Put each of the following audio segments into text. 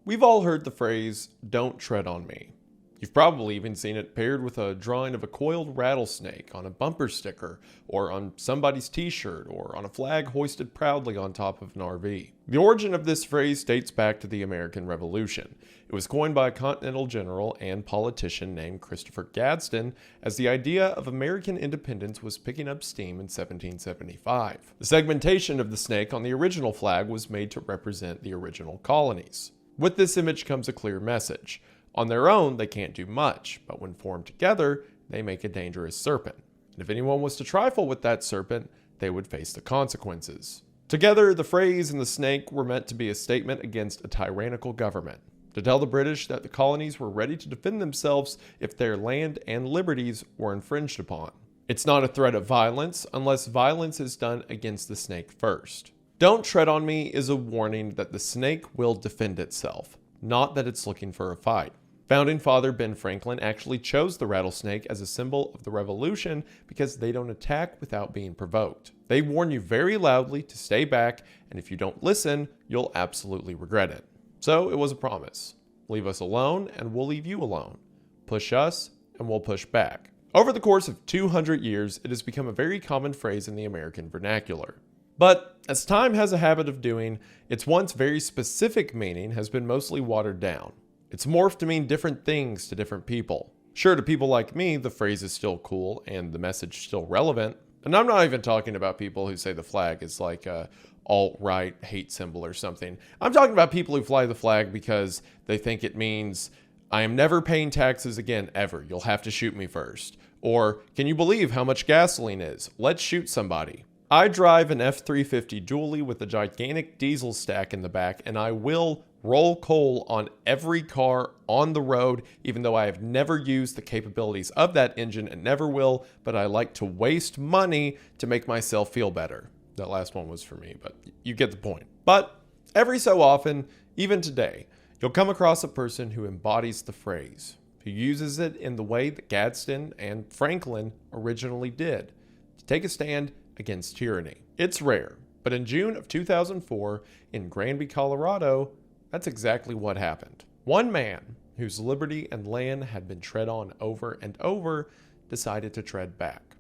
We've all heard the phrase, "don't tread on me." You've probably even seen it paired with a drawing of a coiled rattlesnake on a bumper sticker, or on somebody's t-shirt, or on a flag hoisted proudly on top of an RV. The origin of this phrase dates back to the American Revolution. It was coined by a continental general and politician named Christopher Gadsden as the idea of American independence was picking up steam in 1775. The segmentation of the snake on the original flag was made to represent the original colonies. With this image comes a clear message. On their own, they can't do much, but when formed together, they make a dangerous serpent. And if anyone was to trifle with that serpent, they would face the consequences. Together, the phrase and the snake were meant to be a statement against a tyrannical government, to tell the British that the colonies were ready to defend themselves if their land and liberties were infringed upon. It's not a threat of violence unless violence is done against the snake first. "Don't tread on me" is a warning that the snake will defend itself, not that it's looking for a fight. Founding Father Ben Franklin actually chose the rattlesnake as a symbol of the revolution because they don't attack without being provoked. They warn you very loudly to stay back, and if you don't listen, you'll absolutely regret it. So it was a promise. Leave us alone, and we'll leave you alone. Push us, and we'll push back. Over the course of 200 years, it has become a very common phrase in the American vernacular. But, as time has a habit of doing, its once very specific meaning has been mostly watered down. It's morphed to mean different things to different people. Sure, to people like me, the phrase is still cool and the message still relevant. And I'm not even talking about people who say the flag is like a alt-right hate symbol or something. I'm talking about people who fly the flag because they think it means, "I am never paying taxes again, ever. You'll have to shoot me first." Or, "Can you believe how much gasoline is? Let's shoot somebody." I drive an F-350 dually with a gigantic diesel stack in the back, and I will roll coal on every car on the road, even though I have never used the capabilities of that engine and never will, but I like to waste money to make myself feel better. That last one was for me, but you get the point. But every so often, even today, you'll come across a person who embodies the phrase, who uses it in the way that Gadsden and Franklin originally did, to take a stand against tyranny. It's rare, but in June of 2004, in Granby, Colorado, that's exactly what happened. One man, whose liberty and land had been tread on over and over, decided to tread back.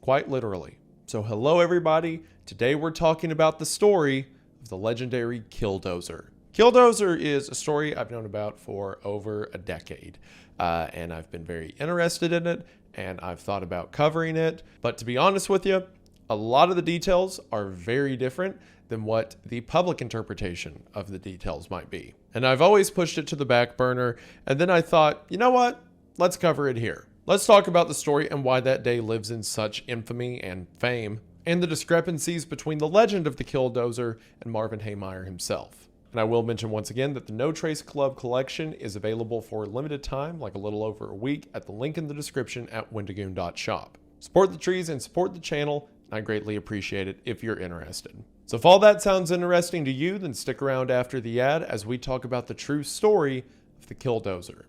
Quite literally. So hello everybody, today we're talking about the story of the legendary KILLDOZER. KILLDOZER is a story I've known about for over a decade, and I've been very interested in it, and I've thought about covering it, but to be honest with you, a lot of the details are very different than what the public interpretation of the details might be. And I've always pushed it to the back burner, and then I thought, you know what? Let's cover it here. Let's talk about the story and why that day lives in such infamy and fame, and the discrepancies between the legend of the KILLDOZER and Marvin Haymeyer himself. And I will mention once again that the No Trace Club collection is available for a limited time, like a little over a week, at the link in the description at wendigoon.shop. Support the trees and support the channel, and I greatly appreciate it if you're interested. So if all that sounds interesting to you, then stick around after the ad as we talk about the true story of the KILLDOZER,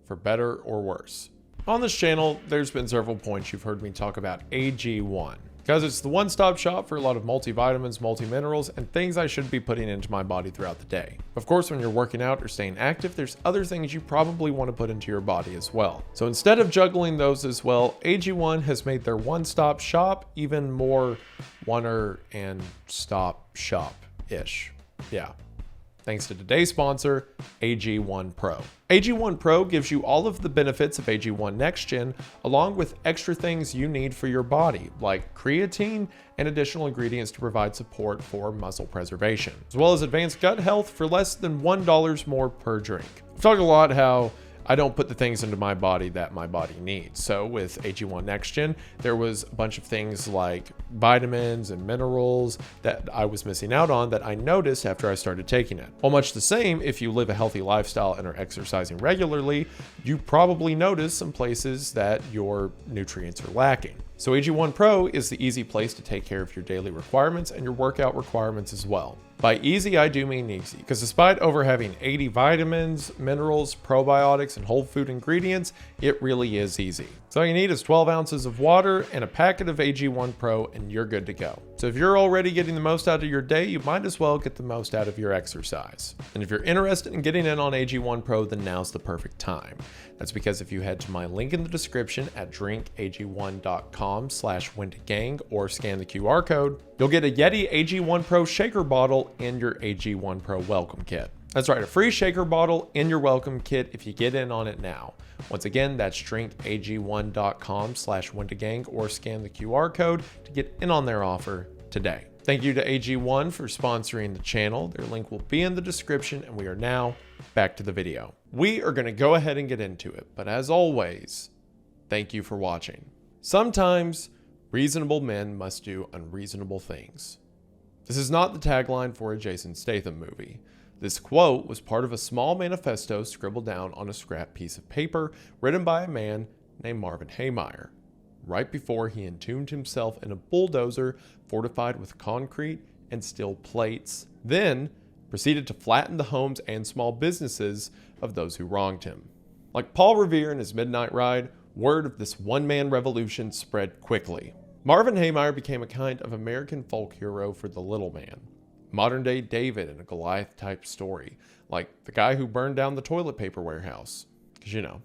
for better or worse. On this channel, there's been several points you've heard me talk about AG1, because it's the one-stop shop for a lot of multivitamins, multi-minerals, and things I should be putting into my body throughout the day. Of course, when you're working out or staying active, there's other things you probably want to put into your body as well. So instead of juggling those as well, AG1 has made their one-stop shop even more one-er-and-stop shop-ish. Yeah. Thanks to today's sponsor, AG1 Pro. AG1 Pro gives you all of the benefits of AG1 Next Gen, along with extra things you need for your body, like creatine and additional ingredients to provide support for muscle preservation, as well as advanced gut health for less than $1 more per drink. I've talked a lot how I don't put the things into my body that my body needs. So with AG1 Next Gen, there was a bunch of things like vitamins and minerals that I was missing out on that I noticed after I started taking it. Well, much the same, if you live a healthy lifestyle and are exercising regularly, you probably notice some places that your nutrients are lacking. So AG1 Pro is the easy place to take care of your daily requirements and your workout requirements as well. By easy, I do mean easy, because despite over having 80 vitamins, minerals, probiotics, and whole food ingredients, it really is easy. So all you need is 12 ounces of water and a packet of AG1 Pro, and you're good to go. So if you're already getting the most out of your day, you might as well get the most out of your exercise. And if you're interested in getting in on AG1 Pro, then now's the perfect time. That's because if you head to my link in the description at drinkag1.com/Wendigang or scan the QR code, you'll get a Yeti AG1 Pro shaker bottle and your AG1 Pro welcome kit. That's right, a free shaker bottle in your welcome kit if you get in on it now. Once again, that's drinkag1.com/Wendigang or scan the QR code to get in on their offer today. Thank you to AG1 for sponsoring the channel. Their link will be in the description, and we are now back to the video. We are going to go ahead and get into it, but as always, thank you for watching. Sometimes reasonable men must do unreasonable things. This is not the tagline for a Jason Statham movie. This quote was part of a small manifesto scribbled down on a scrap piece of paper written by a man named Marvin Haymeyer, right before he entombed himself in a bulldozer fortified with concrete and steel plates, then proceeded to flatten the homes and small businesses of those who wronged him. Like Paul Revere in his Midnight Ride, word of this one-man revolution spread quickly. Marvin Haymeyer became a kind of American folk hero for the little man. Modern-day David in a Goliath-type story, like the guy who burned down the toilet paper warehouse. Because, you know,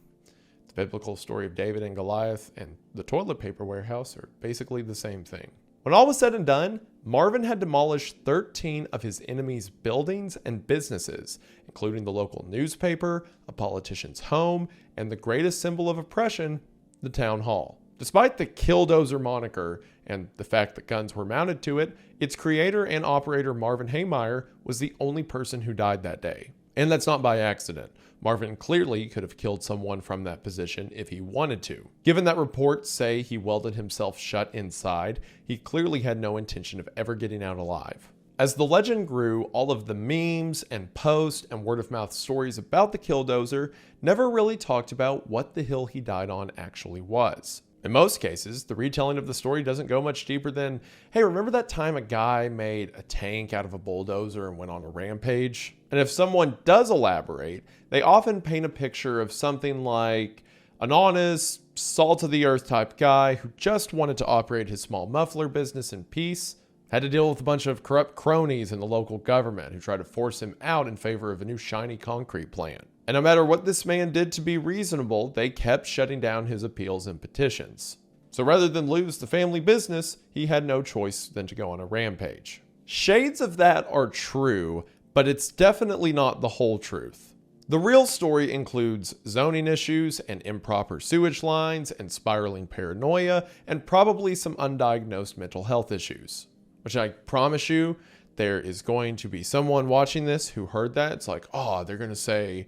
the biblical story of David and Goliath and the toilet paper warehouse are basically the same thing. When all was said and done, Marvin had demolished 13 of his enemies' buildings and businesses, including the local newspaper, a politician's home, and the greatest symbol of oppression, the town hall. Despite the KILLDOZER moniker and the fact that guns were mounted to it, its creator and operator Marvin Haymeyer was the only person who died that day. And that's not by accident. Marvin clearly could have killed someone from that position if he wanted to. Given that reports say he welded himself shut inside, he clearly had no intention of ever getting out alive. As the legend grew, all of the memes and posts and word-of-mouth stories about the KILLDOZER never really talked about what the hill he died on actually was. In most cases, the retelling of the story doesn't go much deeper than, hey, remember that time a guy made a tank out of a bulldozer and went on a rampage? And if someone does elaborate, they often paint a picture of something like an honest, salt-of-the-earth type guy who just wanted to operate his small muffler business in peace, had to deal with a bunch of corrupt cronies in the local government who tried to force him out in favor of a new shiny concrete plant. And no matter what this man did to be reasonable, they kept shutting down his appeals and petitions. So rather than lose the family business, he had no choice than to go on a rampage. Shades of that are true, but it's definitely not the whole truth. The real story includes zoning issues and improper sewage lines and spiraling paranoia and probably some undiagnosed mental health issues. Which I promise you, there is going to be someone watching this who heard that. It's like, oh, they're going to say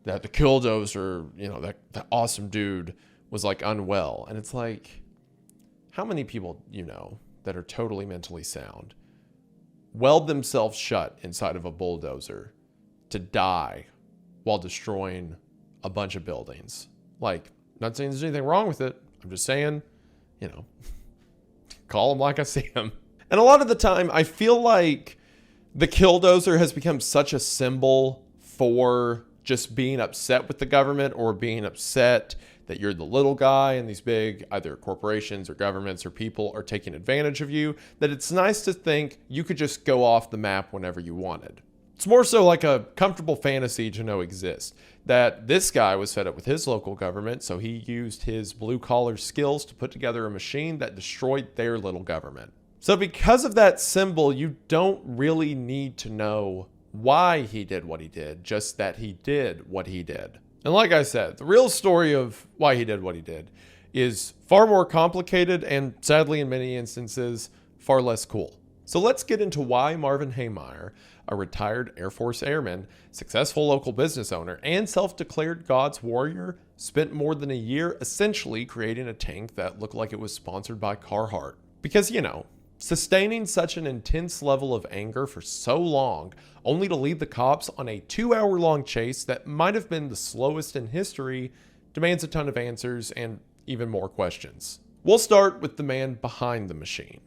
that the KILLDOZER, you know, that awesome dude was like unwell. And it's like, how many people, you know, that are totally mentally sound weld themselves shut inside of a bulldozer to die while destroying a bunch of buildings? Like, not saying there's anything wrong with it. I'm just saying, you know, call them like I see them. And a lot of the time, I feel like the KILLDOZER has become such a symbol for just being upset with the government or being upset that you're the little guy and these big either corporations or governments or people are taking advantage of you, that it's nice to think you could just go off the map whenever you wanted. It's more so like a comfortable fantasy to know exists, that this guy was fed up with his local government, so he used his blue-collar skills to put together a machine that destroyed their little government. So because of that symbol, you don't really need to know why he did what he did, just that he did what he did. And like I said, the real story of why he did what he did is far more complicated and, sadly in many instances, far less cool. So let's get into why Marvin Haymeyer, a retired Air Force airman, successful local business owner, and self-declared God's warrior, spent more than a year essentially creating a tank that looked like it was sponsored by Carhartt. Because, you know, sustaining such an intense level of anger for so long, only to lead the cops on a 2-hour-long chase that might have been the slowest in history, demands a ton of answers and even more questions. We'll start with the man behind the machine.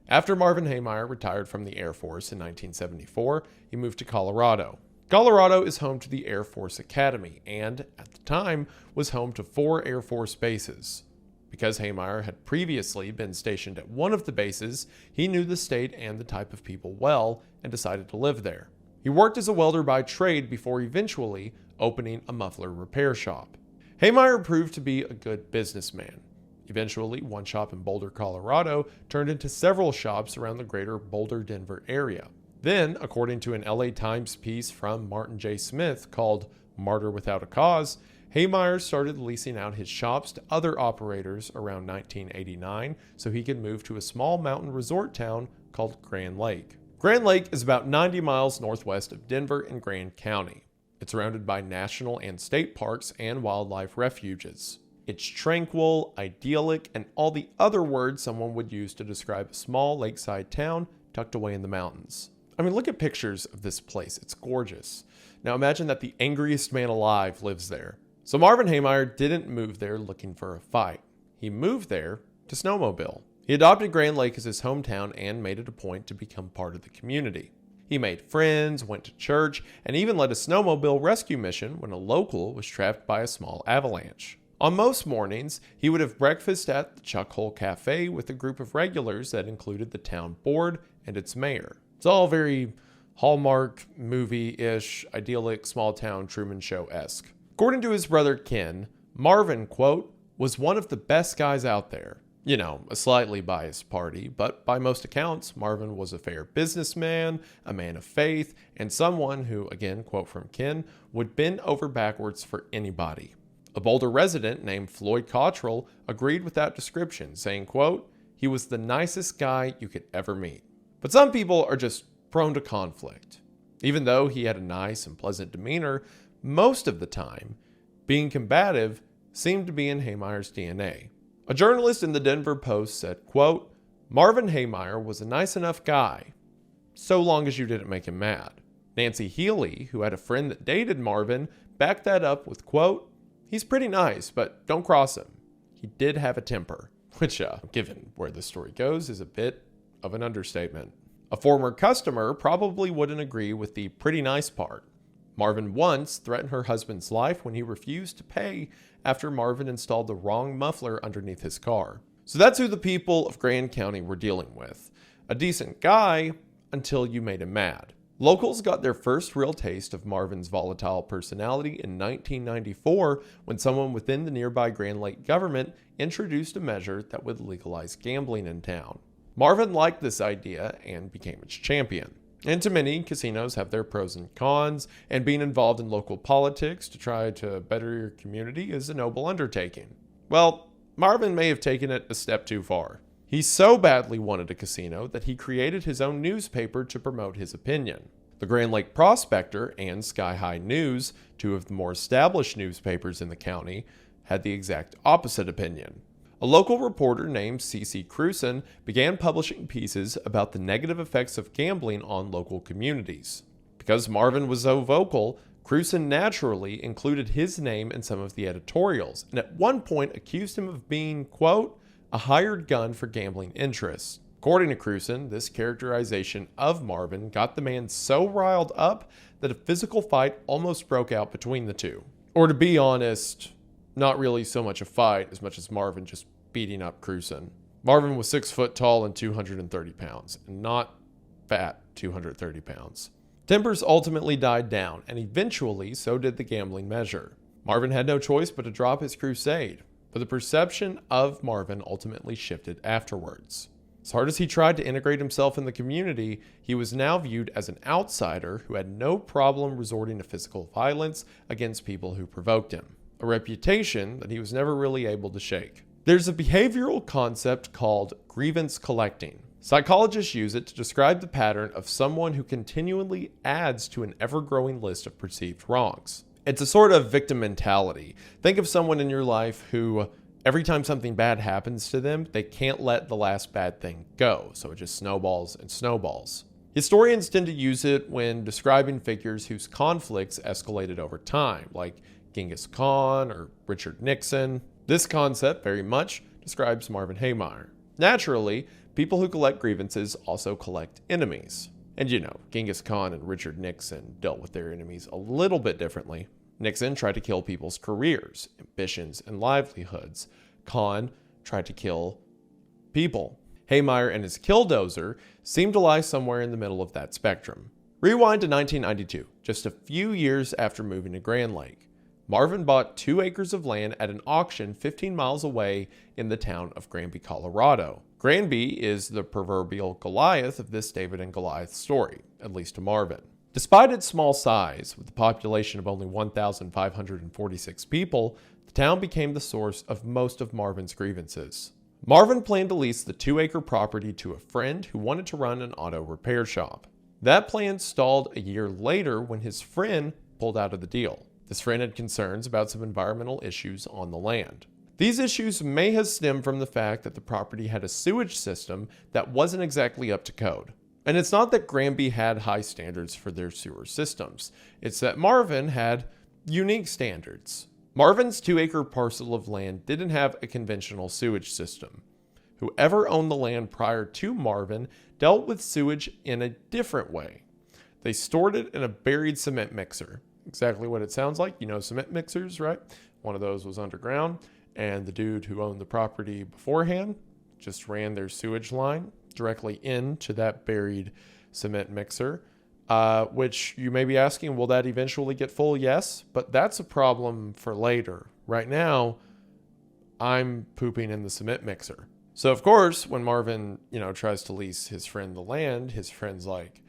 After Marvin Haymeyer retired from the Air Force in 1974, he moved to Colorado. Colorado is home to the Air Force Academy and, at the time, was home to 4 Air Force bases. Because Haymeyer had previously been stationed at one of the bases, he knew the state and the type of people well and decided to live there. He worked as a welder by trade before eventually opening a muffler repair shop. Haymeyer proved to be a good businessman. Eventually, one shop in Boulder, Colorado turned into several shops around the greater Boulder-Denver area. Then, according to an LA Times piece from Martin J. Smith called Martyr Without a Cause, Haymeyer started leasing out his shops to other operators around 1989 so he could move to a small mountain resort town called Grand Lake. Grand Lake is about 90 miles northwest of Denver in Grand County. It's surrounded by national and state parks and wildlife refuges. It's tranquil, idyllic, and all the other words someone would use to describe a small lakeside town tucked away in the mountains. I mean, look at pictures of this place. It's gorgeous. Now imagine that the angriest man alive lives there. So Marvin Haymeyer didn't move there looking for a fight. He moved there to snowmobile. He adopted Grand Lake as his hometown and made it a point to become part of the community. He made friends, went to church, and even led a snowmobile rescue mission when a local was trapped by a small avalanche. On most mornings, he would have breakfast at the Chuck Hole Cafe with a group of regulars that included the town board and its mayor. It's all very Hallmark movie-ish, idyllic, small-town Truman Show-esque. According to his brother Ken, Marvin, quote, was one of the best guys out there. You know, a slightly biased party, but by most accounts, Marvin was a fair businessman, a man of faith, and someone who, again, quote from Ken, would bend over backwards for anybody. A Boulder resident named Floyd Cottrell agreed with that description, saying, quote, he was the nicest guy you could ever meet. But some people are just prone to conflict. Even though he had a nice and pleasant demeanor, most of the time, being combative seemed to be in Haymeyer's DNA. A journalist in the Denver Post said, quote, Marvin Haymeyer was a nice enough guy, so long as you didn't make him mad. Nancy Healy, who had a friend that dated Marvin, backed that up with, quote, he's pretty nice, but don't cross him. He did have a temper, which, given where the story goes, is a bit of an understatement. A former customer probably wouldn't agree with the pretty nice part. Marvin once threatened her husband's life when he refused to pay after Marvin installed the wrong muffler underneath his car. So that's who the people of Grand County were dealing with. A decent guy until you made him mad. Locals got their first real taste of Marvin's volatile personality in 1994 when someone within the nearby Grand Lake government introduced a measure that would legalize gambling in town. Marvin liked this idea and became its champion. And to many, casinos have their pros and cons, and being involved in local politics to try to better your community is a noble undertaking. Well, Marvin may have taken it a step too far. He so badly wanted a casino that he created his own newspaper to promote his opinion. The Grand Lake Prospector and Sky High News, two of the more established newspapers in the county, had the exact opposite opinion. A local reporter named C.C. Cruson began publishing pieces about the negative effects of gambling on local communities. Because Marvin was so vocal, Cruson naturally included his name in some of the editorials, and at one point accused him of being, quote, a hired gun for gambling interests. According to Cruson, this characterization of Marvin got the man so riled up that a physical fight almost broke out between the two. Or to be honest, not really so much a fight as much as Marvin just beating up Cruson. Marvin was 6 foot tall and 230 pounds, and not fat 230 pounds. Tempers ultimately died down, and eventually so did the gambling measure. Marvin had no choice but to drop his crusade, but the perception of Marvin ultimately shifted afterwards. As hard as he tried to integrate himself in the community, he was now viewed as an outsider who had no problem resorting to physical violence against people who provoked him, a reputation that he was never really able to shake. There's a behavioral concept called grievance collecting. Psychologists use it to describe the pattern of someone who continually adds to an ever-growing list of perceived wrongs. It's a sort of victim mentality. Think of someone in your life who, every time something bad happens to them, they can't let the last bad thing go, so it just snowballs and snowballs. Historians tend to use it when describing figures whose conflicts escalated over time, like Genghis Khan or Richard Nixon. This concept very much describes Marvin Haymeyer. Naturally, people who collect grievances also collect enemies. And you know, Genghis Khan and Richard Nixon dealt with their enemies a little bit differently. Nixon tried to kill people's careers, ambitions, and livelihoods. Khan tried to kill people. Haymeyer and his KILLDOZER seem to lie somewhere in the middle of that spectrum. Rewind to 1992, just a few years after moving to Grand Lake. Marvin bought 2 acres of land at an auction 15 miles away in the town of Granby, Colorado. Granby is the proverbial Goliath of this David and Goliath story, at least to Marvin. Despite its small size, with a population of only 1,546 people, the town became the source of most of Marvin's grievances. Marvin planned to lease the 2-acre property to a friend who wanted to run an auto repair shop. That plan stalled a year later when his friend pulled out of the deal. This friend had concerns about some environmental issues on the land. These issues may have stemmed from the fact that the property had a sewage system that wasn't exactly up to code. And it's not that Granby had high standards for their sewer systems. It's that Marvin had unique standards. Marvin's 2-acre parcel of land didn't have a conventional sewage system. Whoever owned the land prior to Marvin dealt with sewage in a different way. They stored it in a buried cement mixer. Exactly what it sounds like. You know cement mixers, right? One of those was underground, and the dude who owned the property beforehand just ran their sewage line directly into that buried cement mixer, which you may be asking, will that eventually get full? Yes, but that's a problem for later. Right now, I'm pooping in the cement mixer. So of course, when Marvin, tries to lease his friend the land, his friend's like,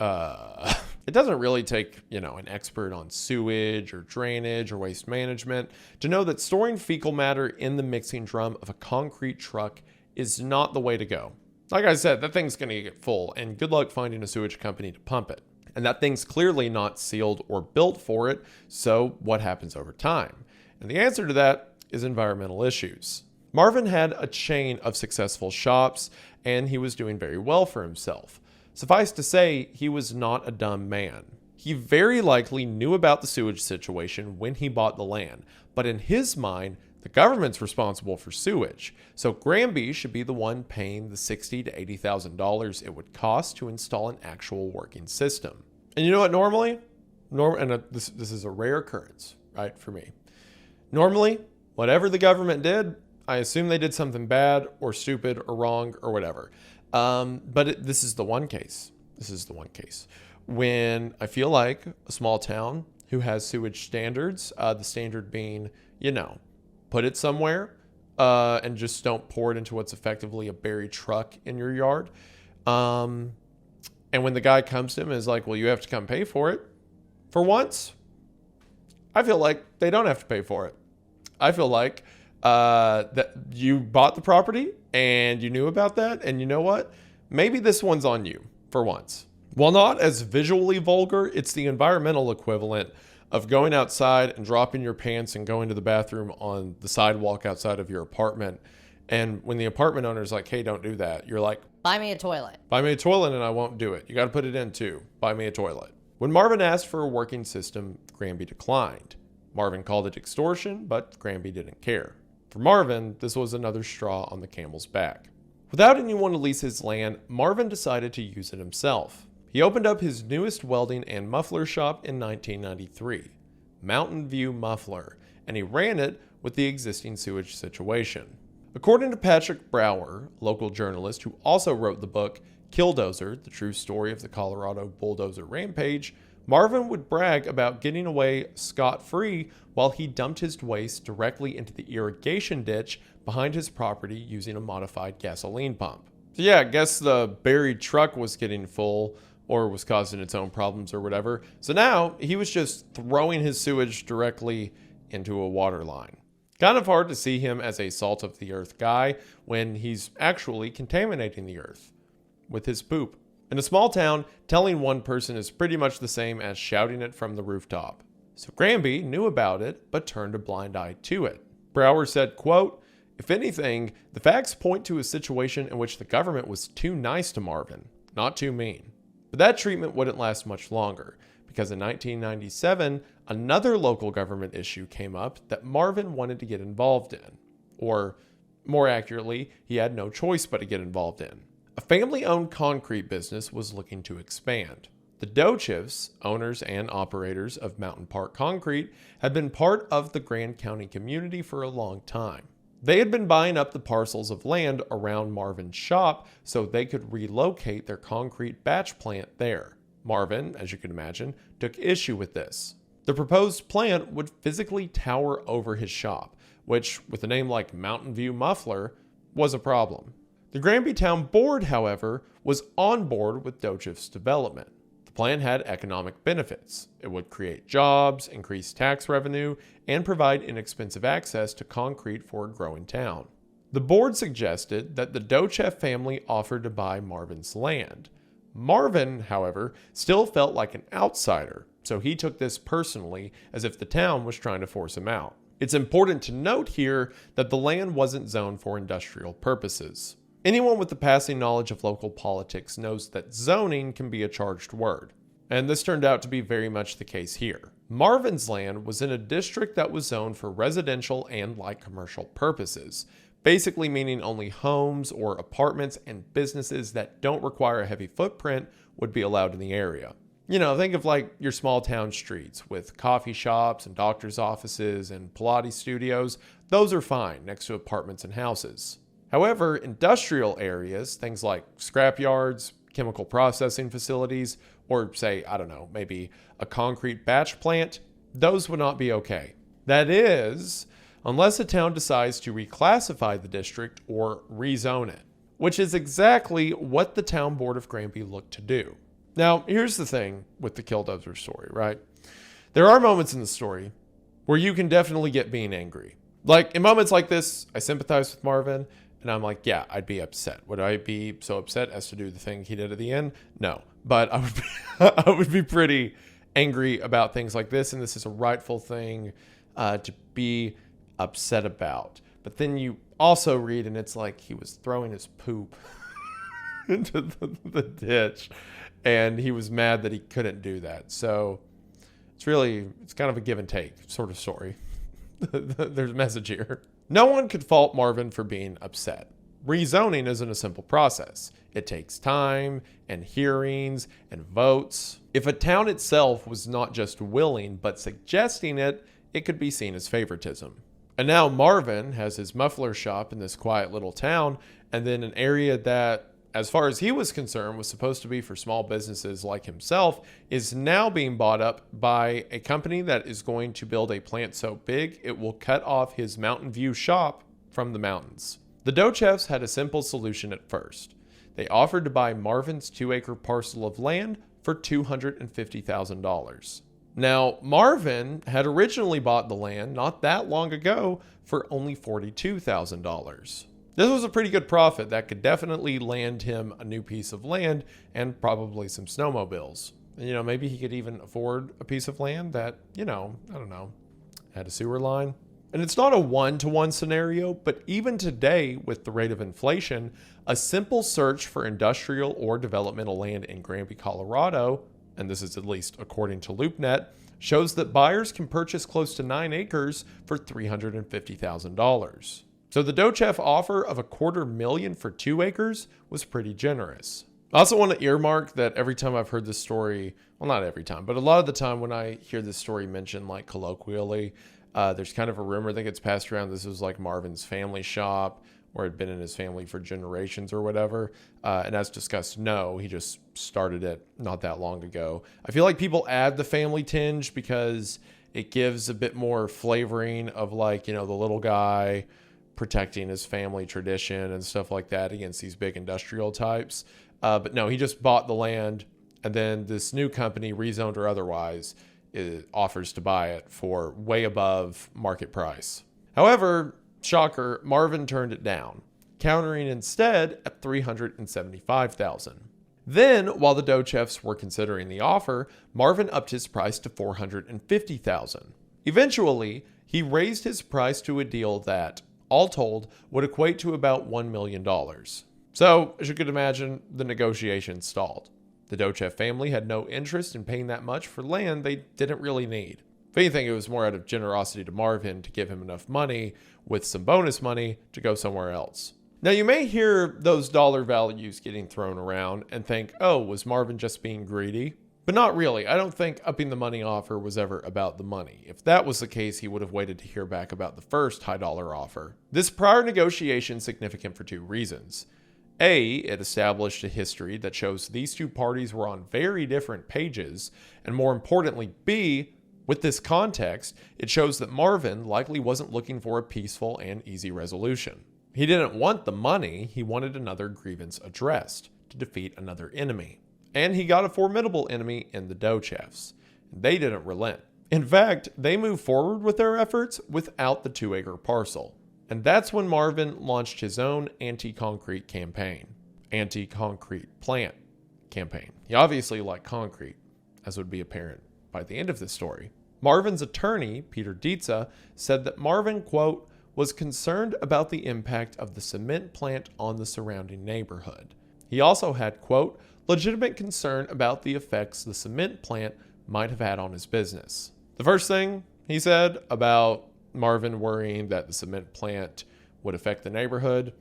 it doesn't really take, an expert on sewage or drainage or waste management to know that storing fecal matter in the mixing drum of a concrete truck is not the way to go. Like I said, that thing's going to get full, and good luck finding a sewage company to pump it. And that thing's clearly not sealed or built for it, so what happens over time? And the answer to that is environmental issues. Marvin had a chain of successful shops, and he was doing very well for himself. Suffice to say, he was not a dumb man. He very likely knew about the sewage situation when he bought the land, but in his mind, the government's responsible for sewage, so Granby should be the one paying the $60,000 to $80,000 it would cost to install an actual working system. And you know what? Normally, this is a rare occurrence, right, for me. Normally, whatever the government did, I assume they did something bad or stupid or wrong or whatever. But this is the one case. This is the one case when I feel like a small town who has sewage standards, the standard being, put it somewhere and just don't pour it into what's effectively a buried truck in your yard. And when the guy comes to him and is like, well, you have to come pay for it. For once, I feel like they don't have to pay for it. I feel like that you bought the property and you knew about that. And you know what? Maybe this one's on you for once. While not as visually vulgar, it's the environmental equivalent of going outside and dropping your pants and going to the bathroom on the sidewalk outside of your apartment. And when the apartment owner's like, hey, don't do that, you're like, buy me a toilet. Buy me a toilet and I won't do it. You got to put it in too. Buy me a toilet. When Marvin asked for a working system, Granby declined. Marvin called it extortion, but Granby didn't care. For Marvin, this was another straw on the camel's back. Without anyone to lease his land, Marvin decided to use it himself. He opened up his newest welding and muffler shop in 1993, Mountain View Muffler, and he ran it with the existing sewage situation. According to Patrick Brower, a local journalist who also wrote the book KILLDOZER, the true story of the Colorado bulldozer rampage, Marvin would brag about getting away scot-free while he dumped his waste directly into the irrigation ditch behind his property using a modified gasoline pump. So yeah, I guess the buried truck was getting full or was causing its own problems or whatever. So now he was just throwing his sewage directly into a water line. Kind of hard to see him as a salt of the earth guy when he's actually contaminating the earth with his poop. In a small town, telling one person is pretty much the same as shouting it from the rooftop. So Granby knew about it, but turned a blind eye to it. Brower said, quote, if anything, the facts point to a situation in which the government was too nice to Marvin, not too mean. But that treatment wouldn't last much longer, because in 1997, another local government issue came up that Marvin wanted to get involved in. Or more accurately, he had no choice but to get involved in. A family-owned concrete business was looking to expand. The Dochefs, owners and operators of Mountain Park Concrete, had been part of the Grand County community for a long time. They had been buying up the parcels of land around Marvin's shop so they could relocate their concrete batch plant there. Marvin, as you can imagine, took issue with this. The proposed plant would physically tower over his shop, which, with a name like Mountain View Muffler, was a problem. The Granby Town Board, however, was on board with Dochef's development. The plan had economic benefits. It would create jobs, increase tax revenue, and provide inexpensive access to concrete for a growing town. The board suggested that the Dochef family offered to buy Marvin's land. Marvin, however, still felt like an outsider, so he took this personally as if the town was trying to force him out. It's important to note here that the land wasn't zoned for industrial purposes. Anyone with the passing knowledge of local politics knows that zoning can be a charged word, and this turned out to be very much the case here. Marvin's land was in a district that was zoned for residential and light commercial purposes, basically meaning only homes or apartments and businesses that don't require a heavy footprint would be allowed in the area. You know, think of like your small town streets with coffee shops and doctor's offices and Pilates studios. Those are fine next to apartments and houses. However, industrial areas, things like scrap yards, chemical processing facilities, or say, I don't know, maybe a concrete batch plant, those would not be okay. That is, unless a town decides to reclassify the district or rezone it, which is exactly what the town board of Granby looked to do. Now, here's the thing with the KILLDOZER story, right? There are moments in the story where you can definitely get being angry. Like, in moments like this, I sympathize with Marvin, and I'm like, yeah, I'd be upset. Would I be so upset as to do the thing he did at the end? No. But I would be pretty angry about things like this, and this is a rightful thing to be upset about. But then you also read, and it's like he was throwing his poop into the ditch, and he was mad that he couldn't do that. So it's kind of a give and take sort of story. There's a message here. No one could fault Marvin for being upset. Rezoning isn't a simple process. It takes time and hearings and votes. If a town itself was not just willing but suggesting it, it could be seen as favoritism. And now Marvin has his muffler shop in this quiet little town, and then an area that, as far as he was concerned, was supposed to be for small businesses like himself, is now being bought up by a company that is going to build a plant so big it will cut off his Mountain View shop from the mountains. The Dochefs had a simple solution at first. They offered to buy Marvin's 2-acre parcel of land for $250,000. Now, Marvin had originally bought the land not that long ago for only $42,000. This was a pretty good profit that could definitely land him a new piece of land and probably some snowmobiles. And, maybe he could even afford a piece of land that, I don't know, had a sewer line. And it's not a one-to-one scenario, but even today, with the rate of inflation, a simple search for industrial or developmental land in Granby, Colorado, and this is at least according to LoopNet, shows that buyers can purchase close to 9 acres for $350,000. So the Dochef offer of $250,000 for 2 acres was pretty generous. I also want to earmark that every time I've heard this story, well, not every time, but a lot of the time when I hear this story mentioned like colloquially, there's kind of a rumor that gets passed around this was like Marvin's family shop or had been in his family for generations or whatever. And as discussed, no, he just started it not that long ago. I feel like people add the family tinge because it gives a bit more flavoring of like, the little guy protecting his family tradition and stuff like that against these big industrial types. But no, he just bought the land, and then this new company, rezoned or otherwise, offers to buy it for way above market price. However, shocker, Marvin turned it down, countering instead at $375,000. Then, while the Dochefs were considering the offer, Marvin upped his price to $450,000. Eventually, he raised his price to a deal that, all told, would equate to about $1 million. So, as you could imagine, the negotiations stalled. The Dochef family had no interest in paying that much for land they didn't really need. If anything, it was more out of generosity to Marvin to give him enough money with some bonus money to go somewhere else. Now, you may hear those dollar values getting thrown around and think, oh, was Marvin just being greedy? But not really. I don't think upping the money offer was ever about the money. If that was the case, he would have waited to hear back about the first high dollar offer. This prior negotiation is significant for two reasons. A, it established a history that shows these two parties were on very different pages, and more importantly, B, with this context, it shows that Marvin likely wasn't looking for a peaceful and easy resolution. He didn't want the money, he wanted another grievance addressed to defeat another enemy. And he got a formidable enemy in the Dochefs. They didn't relent. In fact, they moved forward with their efforts without the 2-acre parcel. And that's when Marvin launched his own anti-concrete campaign. Anti-concrete plant campaign. He obviously liked concrete, as would be apparent by the end of this story. Marvin's attorney, Peter Dietza, said that Marvin, quote, was concerned about the impact of the cement plant on the surrounding neighborhood. He also had, quote, legitimate concern about the effects the cement plant might have had on his business. The first thing he said about Marvin worrying that the cement plant would affect the neighborhood,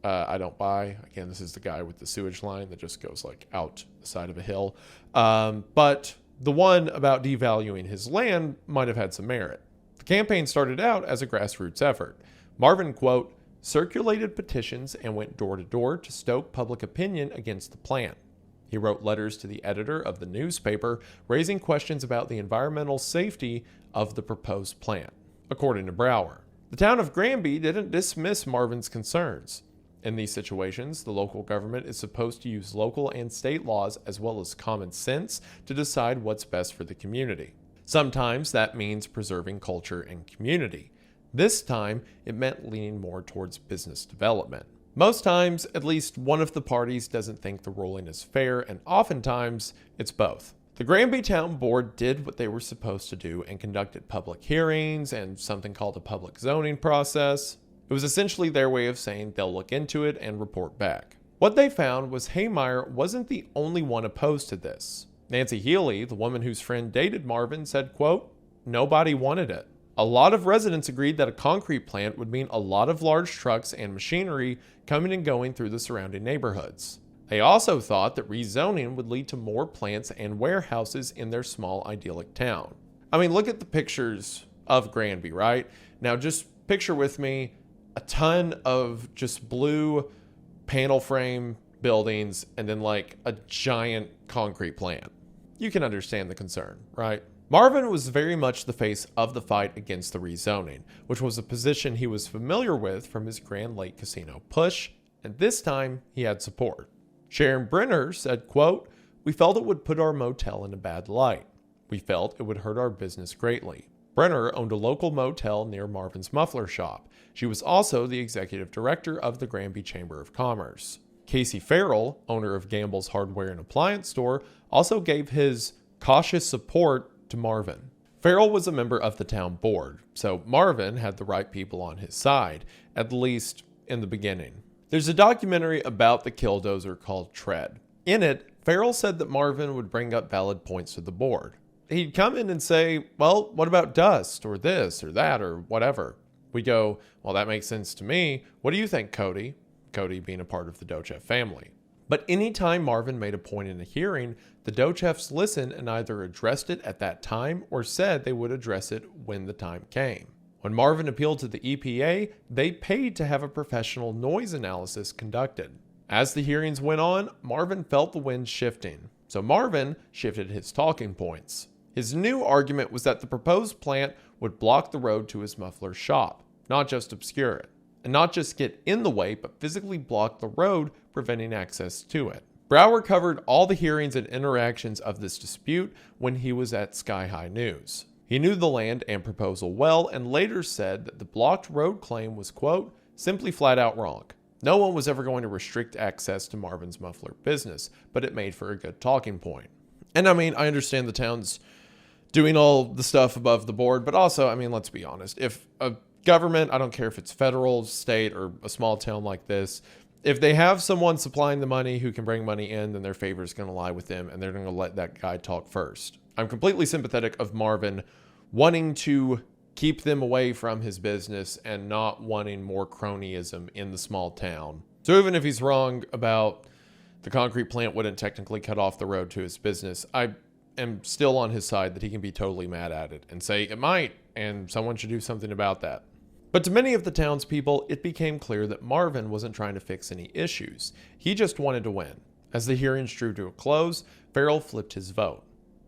I don't buy. Again, this is the guy with the sewage line that just goes like out the side of a hill. But the one about devaluing his land might have had some merit. The campaign started out as a grassroots effort. Marvin, quote, circulated petitions and went door to door to stoke public opinion against the plant. He wrote letters to the editor of the newspaper raising questions about the environmental safety of the proposed plant. According to Brower, the town of Granby didn't dismiss Marvin's concerns. In these situations, the local government is supposed to use local and state laws as well as common sense to decide what's best for the community. Sometimes that means preserving culture and community. This time, it meant leaning more towards business development. Most times, at least one of the parties doesn't think the ruling is fair, and oftentimes, it's both. The Granby Town Board did what they were supposed to do and conducted public hearings and something called a public zoning process. It was essentially their way of saying they'll look into it and report back. What they found was Haymeyer wasn't the only one opposed to this. Nancy Healy, the woman whose friend dated Marvin, said, quote, nobody wanted it. A lot of residents agreed that a concrete plant would mean a lot of large trucks and machinery coming and going through the surrounding neighborhoods. They also thought that rezoning would lead to more plants and warehouses in their small idyllic town. I mean, look at the pictures of Granby, right? Now just picture with me a ton of just blue panel frame buildings and then like a giant concrete plant. You can understand the concern, right? Marvin was very much the face of the fight against the rezoning, which was a position he was familiar with from his Grand Lake Casino push, and this time he had support. Sharon Brenner said, quote, we felt it would put our motel in a bad light. We felt it would hurt our business greatly. Brenner owned a local motel near Marvin's muffler shop. She was also the executive director of the Granby Chamber of Commerce. Casey Farrell, owner of Gamble's Hardware and Appliance Store, also gave his cautious support to Marvin. Farrell was a member of the town board, so Marvin had the right people on his side, at least in the beginning. There's a documentary about the KILLDOZER called Tread. In it, Farrell said that Marvin would bring up valid points to the board. He'd come in and say, well, what about dust, or this, or that, or whatever. We go, well, that makes sense to me. What do you think, Cody? Cody being a part of the Dochef family. But anytime Marvin made a point in a hearing, the Dochefs listened and either addressed it at that time or said they would address it when the time came. When Marvin appealed to the EPA, they paid to have a professional noise analysis conducted. As the hearings went on, Marvin felt the wind shifting, so Marvin shifted his talking points. His new argument was that the proposed plant would block the road to his muffler shop, not just obscure it, and not just get in the way, but physically block the road, preventing access to it. Brower covered all the hearings and interactions of this dispute when he was at Sky High News. He knew the land and proposal well and later said that the blocked road claim was, quote, simply flat out wrong. No one was ever going to restrict access to Marvin's muffler business, but it made for a good talking point. And I mean, I understand the town's doing all the stuff above the board, but also, I mean, let's be honest. If a government, I don't care if it's federal, state, or a small town like this, if they have someone supplying the money who can bring money in, then their favor is going to lie with them, and they're going to let that guy talk first. I'm completely sympathetic of Marvin wanting to keep them away from his business and not wanting more cronyism in the small town. So even if he's wrong about the concrete plant wouldn't technically cut off the road to his business, I am still on his side that he can be totally mad at it and say it might, and someone should do something about that. But to many of the townspeople, it became clear that Marvin wasn't trying to fix any issues. He just wanted to win. As the hearings drew to a close, Farrell flipped his vote.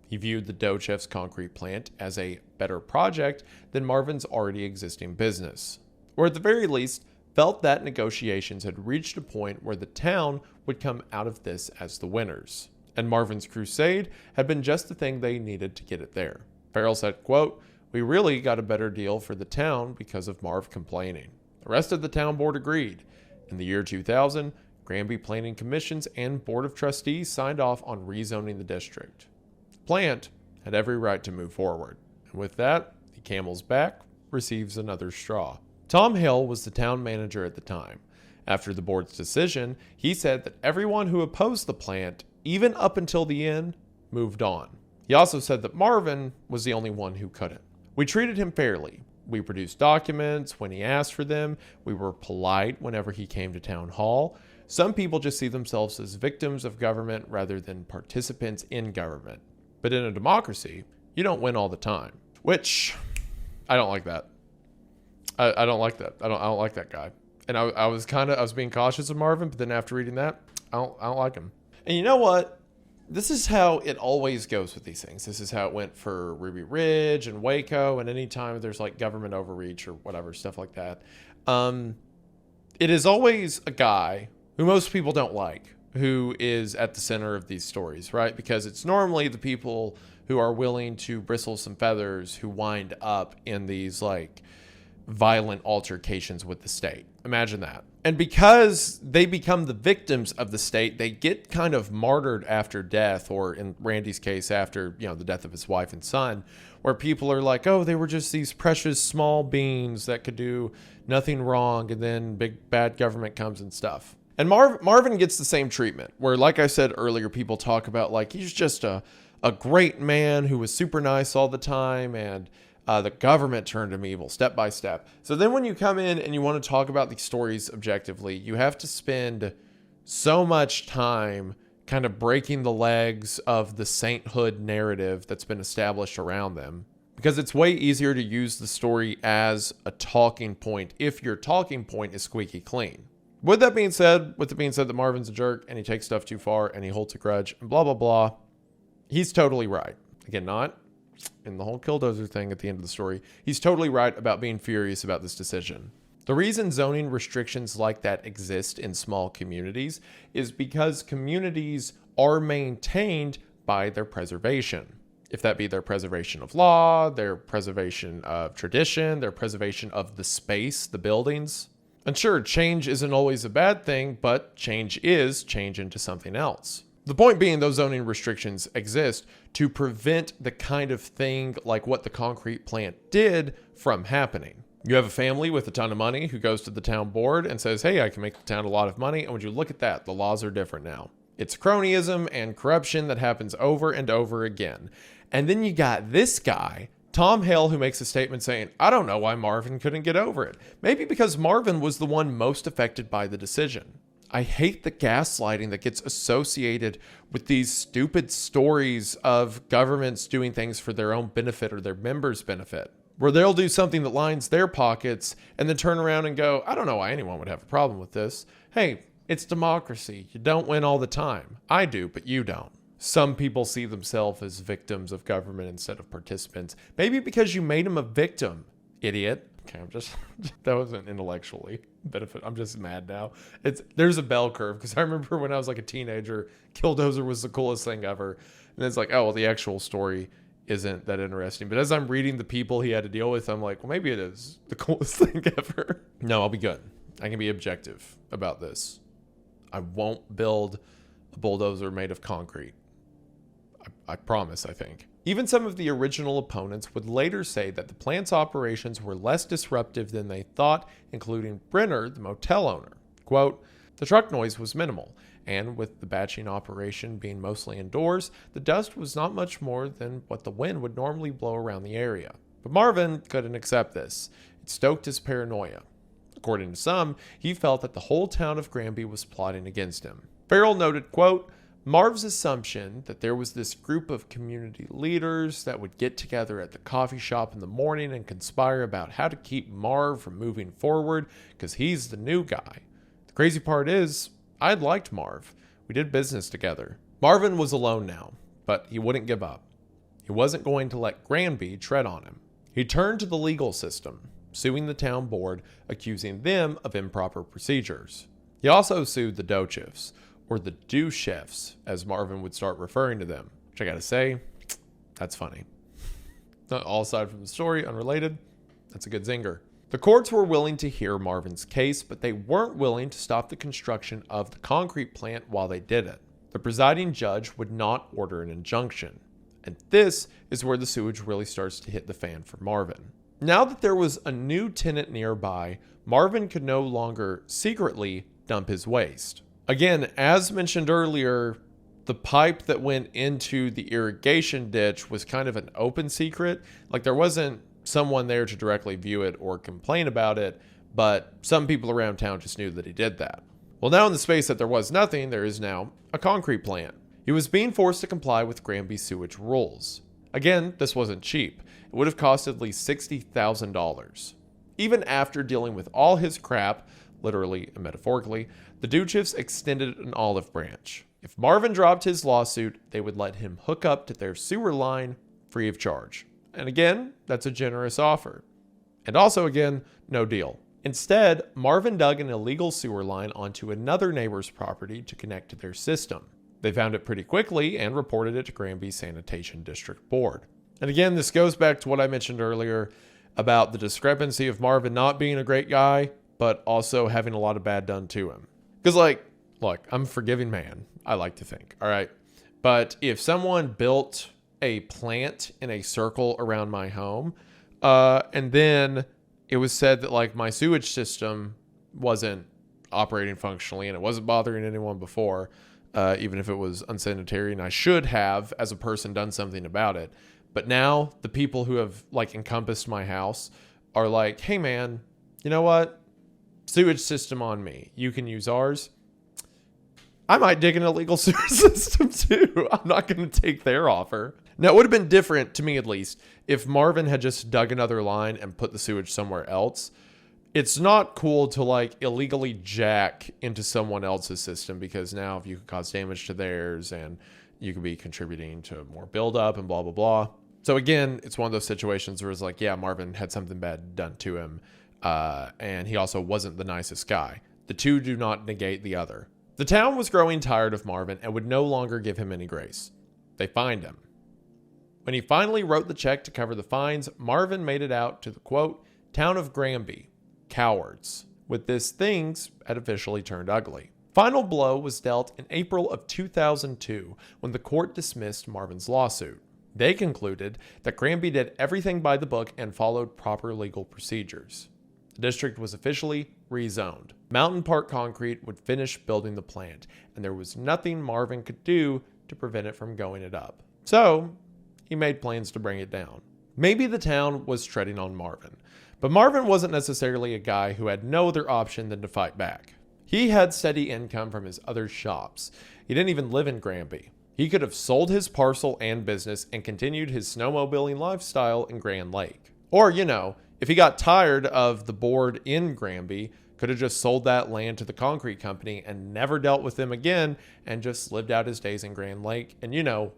He viewed the Dochef's concrete plant as a better project than Marvin's already existing business, or at the very least, felt that negotiations had reached a point where the town would come out of this as the winners, and Marvin's crusade had been just the thing they needed to get it there. Farrell said, quote, "We really got a better deal for the town because of Marv complaining." The rest of the town board agreed. In the year 2000, Granby Planning Commissions and Board of Trustees signed off on rezoning the district. The plant had every right to move forward. And with that, the camel's back receives another straw. Tom Hale was the town manager at the time. After the board's decision, he said that everyone who opposed the plant, even up until the end, moved on. He also said that Marvin was the only one who couldn't. "We treated him fairly. We produced documents when he asked for them. We were polite whenever he came to town hall. Some people just see themselves as victims of government rather than participants in government. But in a democracy, you don't win all the time." Which, I don't like that. I don't like that. I don't like that guy. And I was being cautious of Marvin, but then after reading that, I don't like him. And you know what? This is how it always goes with these things. This is how it went for Ruby Ridge and Waco, and anytime there's like government overreach or whatever, stuff like that. It is always a guy who most people don't like who is at the center of these stories, right? Because it's normally the people who are willing to bristle some feathers who wind up in these like violent altercations with the state. Imagine that. And because they become the victims of the state, they get kind of martyred after death, or in Randy's case, after, the death of his wife and son, where people are like, oh, they were just these precious small beings that could do nothing wrong, and then big bad government comes and stuff. And Marvin gets the same treatment, where, like I said earlier, people talk about like he's just a great man who was super nice all the time, and the government turned him evil step by step. So then when you come in and you want to talk about these stories objectively, you have to spend so much time kind of breaking the legs of the sainthood narrative that's been established around them. Because it's way easier to use the story as a talking point if your talking point is squeaky clean. With it being said that Marvin's a jerk and he takes stuff too far and he holds a grudge and blah, blah, blah, he's totally right. Again, not in the whole KILLDOZER thing at the end of the story. He's totally right about being furious about this decision. The reason zoning restrictions like that exist in small communities is because communities are maintained by their preservation. If that be their preservation of law, their preservation of tradition, their preservation of the space, the buildings. And sure, change isn't always a bad thing, but change is change into something else. The point being, those zoning restrictions exist to prevent the kind of thing like what the concrete plant did from happening. You have a family with a ton of money who goes to the town board and says, hey, I can make the town a lot of money. And would you look at that? The laws are different now. It's cronyism and corruption that happens over and over again. And then you got this guy, Tom Hale, who makes a statement saying, I don't know why Marvin couldn't get over it. Maybe because Marvin was the one most affected by the decision. I hate the gaslighting that gets associated with these stupid stories of governments doing things for their own benefit or their members' benefit, where they'll do something that lines their pockets and then turn around and go, I don't know why anyone would have a problem with this. Hey, it's democracy. You don't win all the time. I do, but you don't. Some people see themselves as victims of government instead of participants. Maybe because you made them a victim, idiot. Okay, that wasn't intellectually benefit. I'm just mad now. There's a bell curve, because I remember when I was like a teenager, KILLDOZER was the coolest thing ever. And it's like, oh, well, the actual story isn't that interesting. But as I'm reading the people he had to deal with, I'm like, well, maybe it is the coolest thing ever. No, I'll be good. I can be objective about this. I won't build a bulldozer made of concrete. I promise, I think. Even some of the original opponents would later say that the plant's operations were less disruptive than they thought, including Brenner, the motel owner. Quote, the truck noise was minimal, and with the batching operation being mostly indoors, the dust was not much more than what the wind would normally blow around the area. But Marvin couldn't accept this. It stoked his paranoia. According to some, he felt that the whole town of Granby was plotting against him. Farrell noted, quote, Marv's assumption that there was this group of community leaders that would get together at the coffee shop in the morning and conspire about how to keep Marv from moving forward because he's the new guy. The crazy part is, I'd liked Marv. We did business together. Marvin was alone now, but he wouldn't give up. He wasn't going to let Granby tread on him. He turned to the legal system, suing the town board, accusing them of improper procedures. He also sued the Dochifs, or the Do-Chefs, as Marvin would start referring to them, which I gotta say, that's funny. All aside from the story, unrelated, that's a good zinger. The courts were willing to hear Marvin's case, but they weren't willing to stop the construction of the concrete plant while they did it. The presiding judge would not order an injunction. And this is where the sewage really starts to hit the fan for Marvin. Now that there was a new tenant nearby, Marvin could no longer secretly dump his waste. Again, as mentioned earlier, the pipe that went into the irrigation ditch was kind of an open secret. Like there wasn't someone there to directly view it or complain about it, but some people around town just knew that he did that. Well, now in the space that there was nothing, there is now a concrete plant. He was being forced to comply with Granby's sewage rules. Again, this wasn't cheap. It would have cost at least $60,000. Even after dealing with all his crap, literally and metaphorically, the Dochifs extended an olive branch. If Marvin dropped his lawsuit, they would let him hook up to their sewer line free of charge. And again, that's a generous offer. And also again, no deal. Instead, Marvin dug an illegal sewer line onto another neighbor's property to connect to their system. They found it pretty quickly and reported it to Granby Sanitation District Board. And again, this goes back to what I mentioned earlier about the discrepancy of Marvin not being a great guy, but also having a lot of bad done to him. Because look, I'm a forgiving man, I like to think, all right? But if someone built a plant in a circle around my home, and then it was said that my sewage system wasn't operating functionally and it wasn't bothering anyone before, even if it was unsanitary, and I should have, as a person, done something about it. But now the people who have encompassed my house are like, hey man, you know what? Sewage system on me. You can use ours. I might dig an illegal sewer system too. I'm not going to take their offer. Now, it would have been different, to me at least, if Marvin had just dug another line and put the sewage somewhere else. It's not cool to illegally jack into someone else's system, because now if you could cause damage to theirs and you could be contributing to more buildup and blah, blah, blah. So again, it's one of those situations where it's yeah, Marvin had something bad done to him. And he also wasn't the nicest guy. The two do not negate the other. The town was growing tired of Marvin and would no longer give him any grace. They fined him. When he finally wrote the check to cover the fines, Marvin made it out to the, quote, town of Granby. Cowards. With this, things had officially turned ugly. Final blow was dealt in April of 2002 when the court dismissed Marvin's lawsuit. They concluded that Granby did everything by the book and followed proper legal procedures. The district was officially rezoned. Mountain Park Concrete would finish building the plant, and there was nothing Marvin could do to prevent it from going it up. So, he made plans to bring it down. Maybe the town was treading on Marvin, but Marvin wasn't necessarily a guy who had no other option than to fight back. He had steady income from his other shops. He didn't even live in Granby. He could have sold his parcel and business and continued his snowmobiling lifestyle in Grand Lake. Or, if he got tired of the board in Granby, could have just sold that land to the concrete company and never dealt with them again and just lived out his days in Grand Lake and,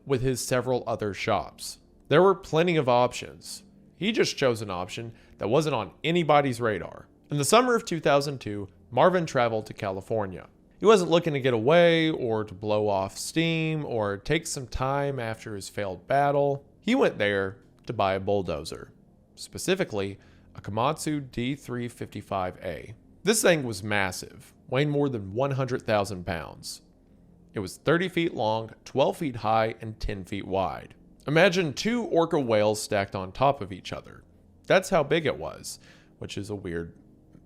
with his several other shops. There were plenty of options. He just chose an option that wasn't on anybody's radar. In the summer of 2002, Marvin traveled to California. He wasn't looking to get away or to blow off steam or take some time after his failed battle. He went there to buy a bulldozer, specifically a Komatsu D355A. This thing was massive, weighing more than 100,000 pounds. It was 30 feet long, 12 feet high, and 10 feet wide. Imagine two orca whales stacked on top of each other. That's how big it was, which is a weird,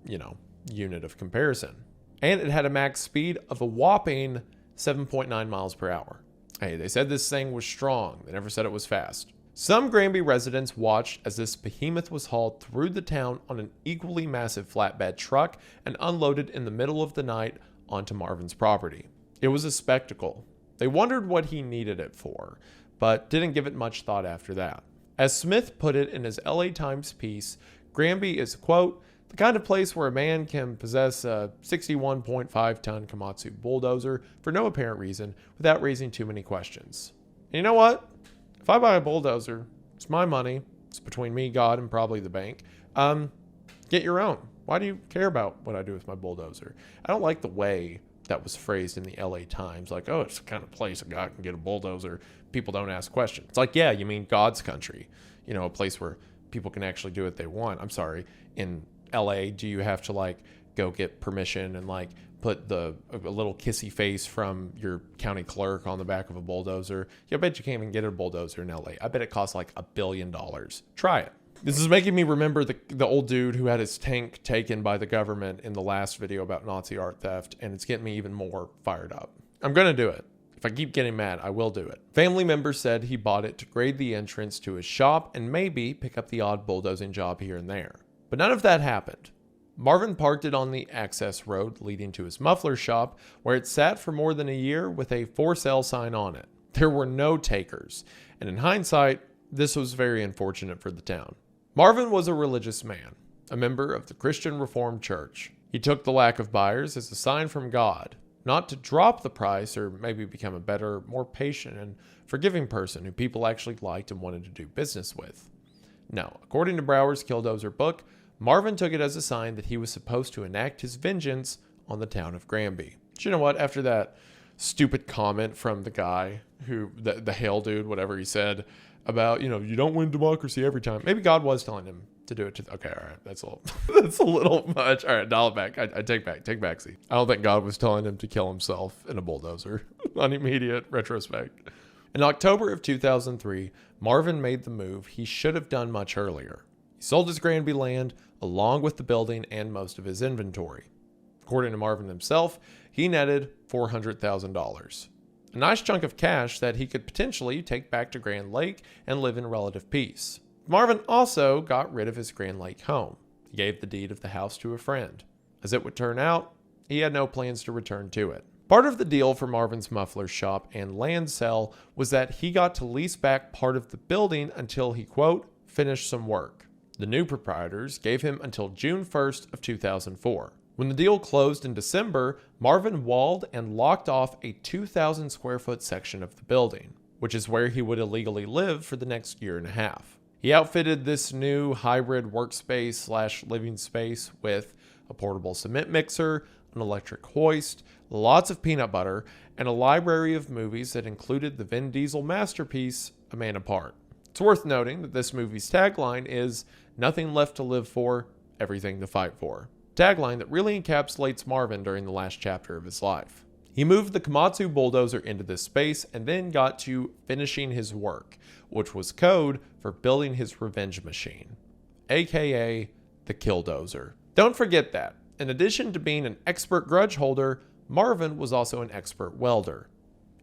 unit of comparison. And it had a max speed of a whopping 7.9 miles per hour. Hey, they said this thing was strong. They never said it was fast. Some Granby residents watched as this behemoth was hauled through the town on an equally massive flatbed truck and unloaded in the middle of the night onto Marvin's property. It was a spectacle. They wondered what he needed it for, but didn't give it much thought after that. As Smith put it in his LA Times piece, Granby is, quote, the kind of place where a man can possess a 61.5-ton Komatsu bulldozer for no apparent reason without raising too many questions. And you know what? If I buy a bulldozer, it's my money. It's between me, God, and probably the bank. Get your own. Why do you care about what I do with my bulldozer? I don't like the way that was phrased in the LA Times. Like, oh, it's the kind of place a guy can get a bulldozer. People don't ask questions. It's like, yeah, you mean God's country. You know, a place where people can actually do what they want. I'm sorry. In LA, do you have to like go get permission and like put a little kissy face from your county clerk on the back of a bulldozer? Yeah, I bet you can't even get a bulldozer in LA. I bet it costs like $1 billion. Try it. This is making me remember the old dude who had his tank taken by the government in the last video about Nazi art theft, and it's getting me even more fired up. I'm going to do it. If I keep getting mad, I will do it. Family members said he bought it to grade the entrance to his shop and maybe pick up the odd bulldozing job here and there. But none of that happened. Marvin parked it on the access road leading to his muffler shop, where it sat for more than a year with a for sale sign on it. There were no takers, and in hindsight, this was very unfortunate for the town. Marvin was a religious man, a member of the Christian Reformed Church. He took the lack of buyers as a sign from God, not to drop the price or maybe become a better, more patient and forgiving person who people actually liked and wanted to do business with. No, according to Brower's KILLDOZER book, Marvin took it as a sign that he was supposed to enact his vengeance on the town of Granby. But you know what? After that stupid comment from the guy who, the Hale dude, whatever he said, about, you don't win democracy every time. Maybe God was telling him to do it. Okay, all right. That's a little much. All right, dial it back. I take back C. I don't think God was telling him to kill himself in a bulldozer on immediate retrospect. In October of 2003, Marvin made the move he should have done much earlier. He sold his Granby land along with the building and most of his inventory. According to Marvin himself, he netted $400,000. A nice chunk of cash that he could potentially take back to Grand Lake and live in relative peace. Marvin also got rid of his Grand Lake home. He gave the deed of the house to a friend. As it would turn out, he had no plans to return to it. Part of the deal for Marvin's muffler shop and land sale was that he got to lease back part of the building until he, quote, finished some work. The new proprietors gave him until June 1st of 2004. When the deal closed in December, Marvin walled and locked off a 2,000 square foot section of the building, which is where he would illegally live for the next year and a half. He outfitted this new hybrid workspace / living space with a portable cement mixer, an electric hoist, lots of peanut butter, and a library of movies that included the Vin Diesel masterpiece, A Man Apart. It's worth noting that this movie's tagline is "Nothing left to live for, everything to fight for." Tagline that really encapsulates Marvin during the last chapter of his life. He moved the Komatsu bulldozer into this space and then got to finishing his work, which was code for building his revenge machine, aka the KILLDOZER. Don't forget that, in addition to being an expert grudge holder, Marvin was also an expert welder.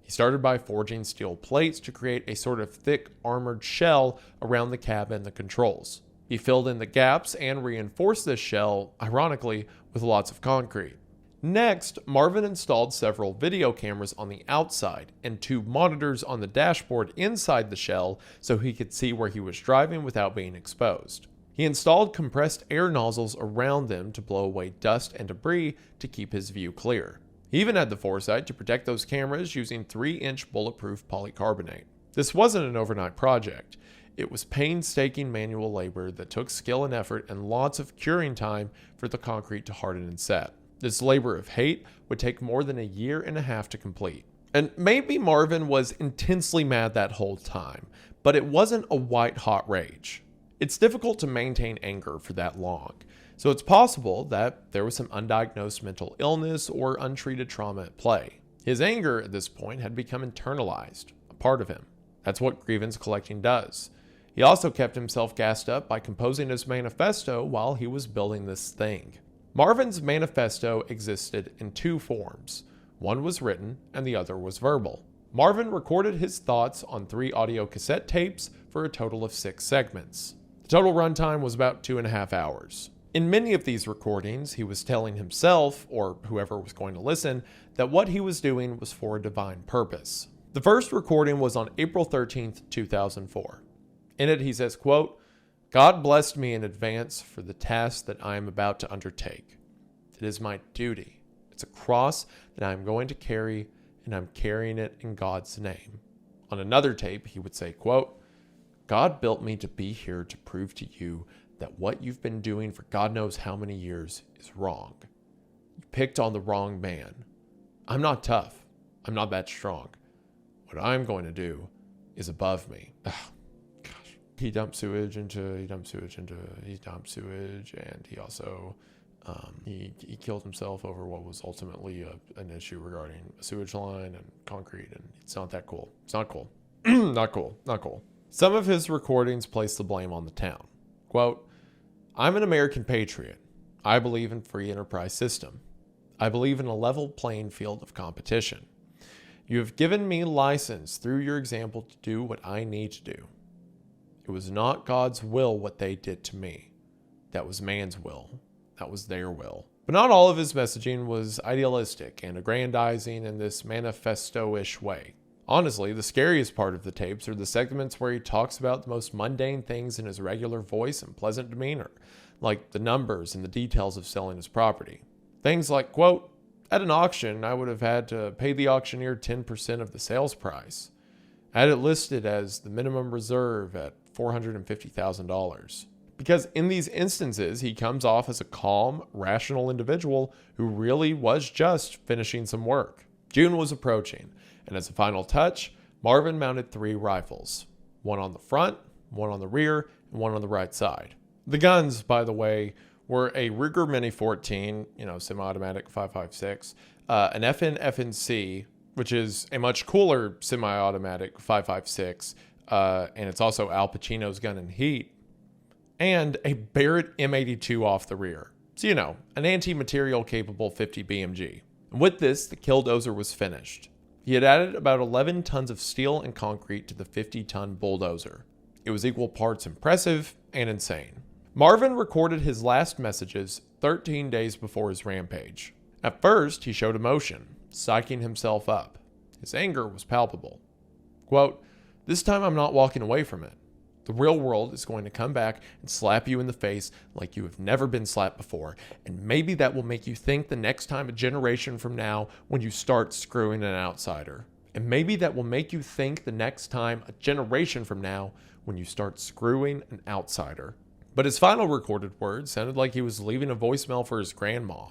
He started by forging steel plates to create a sort of thick armored shell around the cab and the controls. He filled in the gaps and reinforced this shell, ironically, with lots of concrete. Next, Marvin installed several video cameras on the outside and 2 monitors on the dashboard inside the shell so he could see where he was driving without being exposed. He installed compressed air nozzles around them to blow away dust and debris to keep his view clear. He even had the foresight to protect those cameras using 3-inch bulletproof polycarbonate. This wasn't an overnight project. It was painstaking manual labor that took skill and effort and lots of curing time for the concrete to harden and set. This labor of hate would take more than a year and a half to complete. And maybe Marvin was intensely mad that whole time, but it wasn't a white-hot rage. It's difficult to maintain anger for that long, so it's possible that there was some undiagnosed mental illness or untreated trauma at play. His anger at this point had become internalized, a part of him. That's what grievance collecting does. He also kept himself gassed up by composing his manifesto while he was building this thing. Marvin's manifesto existed in 2 forms. One was written and the other was verbal. Marvin recorded his thoughts on 3 audio cassette tapes for a total of 6 segments. The total runtime was about 2.5 hours. In many of these recordings, he was telling himself, or whoever was going to listen, that what he was doing was for a divine purpose. The first recording was on April 13th, 2004. In it, he says, quote, "God blessed me in advance for the task that I am about to undertake. It is my duty. It's a cross that I am going to carry, and I'm carrying it in God's name." On another tape, he would say, quote, "God built me to be here to prove to you that what you've been doing for God knows how many years is wrong. You picked on the wrong man. I'm not tough. I'm not that strong. What I'm going to do is above me." Ugh, gosh. He dumped sewage, and he also he killed himself over what was ultimately an issue regarding a sewage line and concrete, and it's not that cool. It's not cool. Not cool. Some of his recordings place the blame on the town. Quote, "I'm an American patriot. I believe in free enterprise system. I believe in a level playing field of competition. You have given me license through your example to do what I need to do. It was not God's will what they did to me. That was man's will. That was their will." But not all of his messaging was idealistic and aggrandizing in this manifesto-ish way. Honestly, the scariest part of the tapes are the segments where he talks about the most mundane things in his regular voice and pleasant demeanor, like the numbers and the details of selling his property. Things like, quote, "At an auction, I would have had to pay the auctioneer 10% of the sales price. I had it listed as the minimum reserve at $450,000. Because in these instances, he comes off as a calm, rational individual who really was just finishing some work. June was approaching, and as a final touch, Marvin mounted 3 rifles. One on the front, one on the rear, and one on the right side. The guns, by the way, were a Ruger Mini 14, semi-automatic 5.56, an FN-FNC, which is a much cooler semi-automatic 5.56, and it's also Al Pacino's gun in Heat, and a Barrett M82 off the rear. So, an anti-material capable 50 BMG. And with this, the KILLDOZER was finished. He had added about 11 tons of steel and concrete to the 50-ton bulldozer. It was equal parts impressive and insane. Marvin recorded his last messages 13 days before his rampage. At first, he showed emotion, psyching himself up. His anger was palpable. Quote, "This time I'm not walking away from it. The real world is going to come back and slap you in the face like you have never been slapped before, and maybe that will make you think the next time a generation from now when you start screwing an outsider. And maybe that will make you think the next time a generation from now when you start screwing an outsider." But his final recorded words sounded like he was leaving a voicemail for his grandma.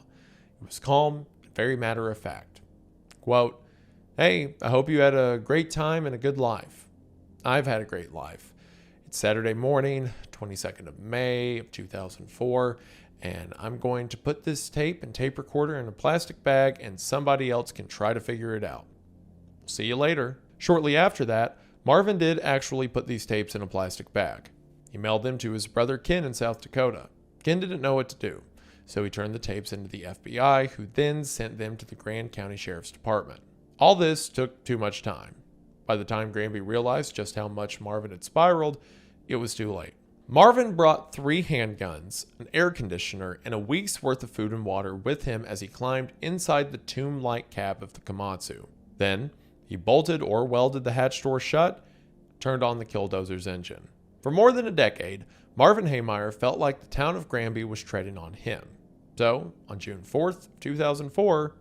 It was calm and very matter of fact. Quote, "Hey, I hope you had a great time and a good life. I've had a great life. It's Saturday morning, 22nd of May of 2004, and I'm going to put this tape and tape recorder in a plastic bag and somebody else can try to figure it out. We'll see you later." Shortly after that, Marvin did actually put these tapes in a plastic bag. He mailed them to his brother Ken in South Dakota. Ken didn't know what to do, so he turned the tapes into the FBI, who then sent them to the Grand County Sheriff's Department. All this took too much time. By the time Granby realized just how much Marvin had spiraled, it was too late. Marvin brought 3 handguns, an air conditioner, and a week's worth of food and water with him as he climbed inside the tomb-like cab of the Komatsu. Then, he bolted or welded the hatch door shut, turned on the KILLDOZER's engine. For more than a decade, Marvin Haymeyer felt like the town of Granby was treading on him. So, on June 4th, 2004,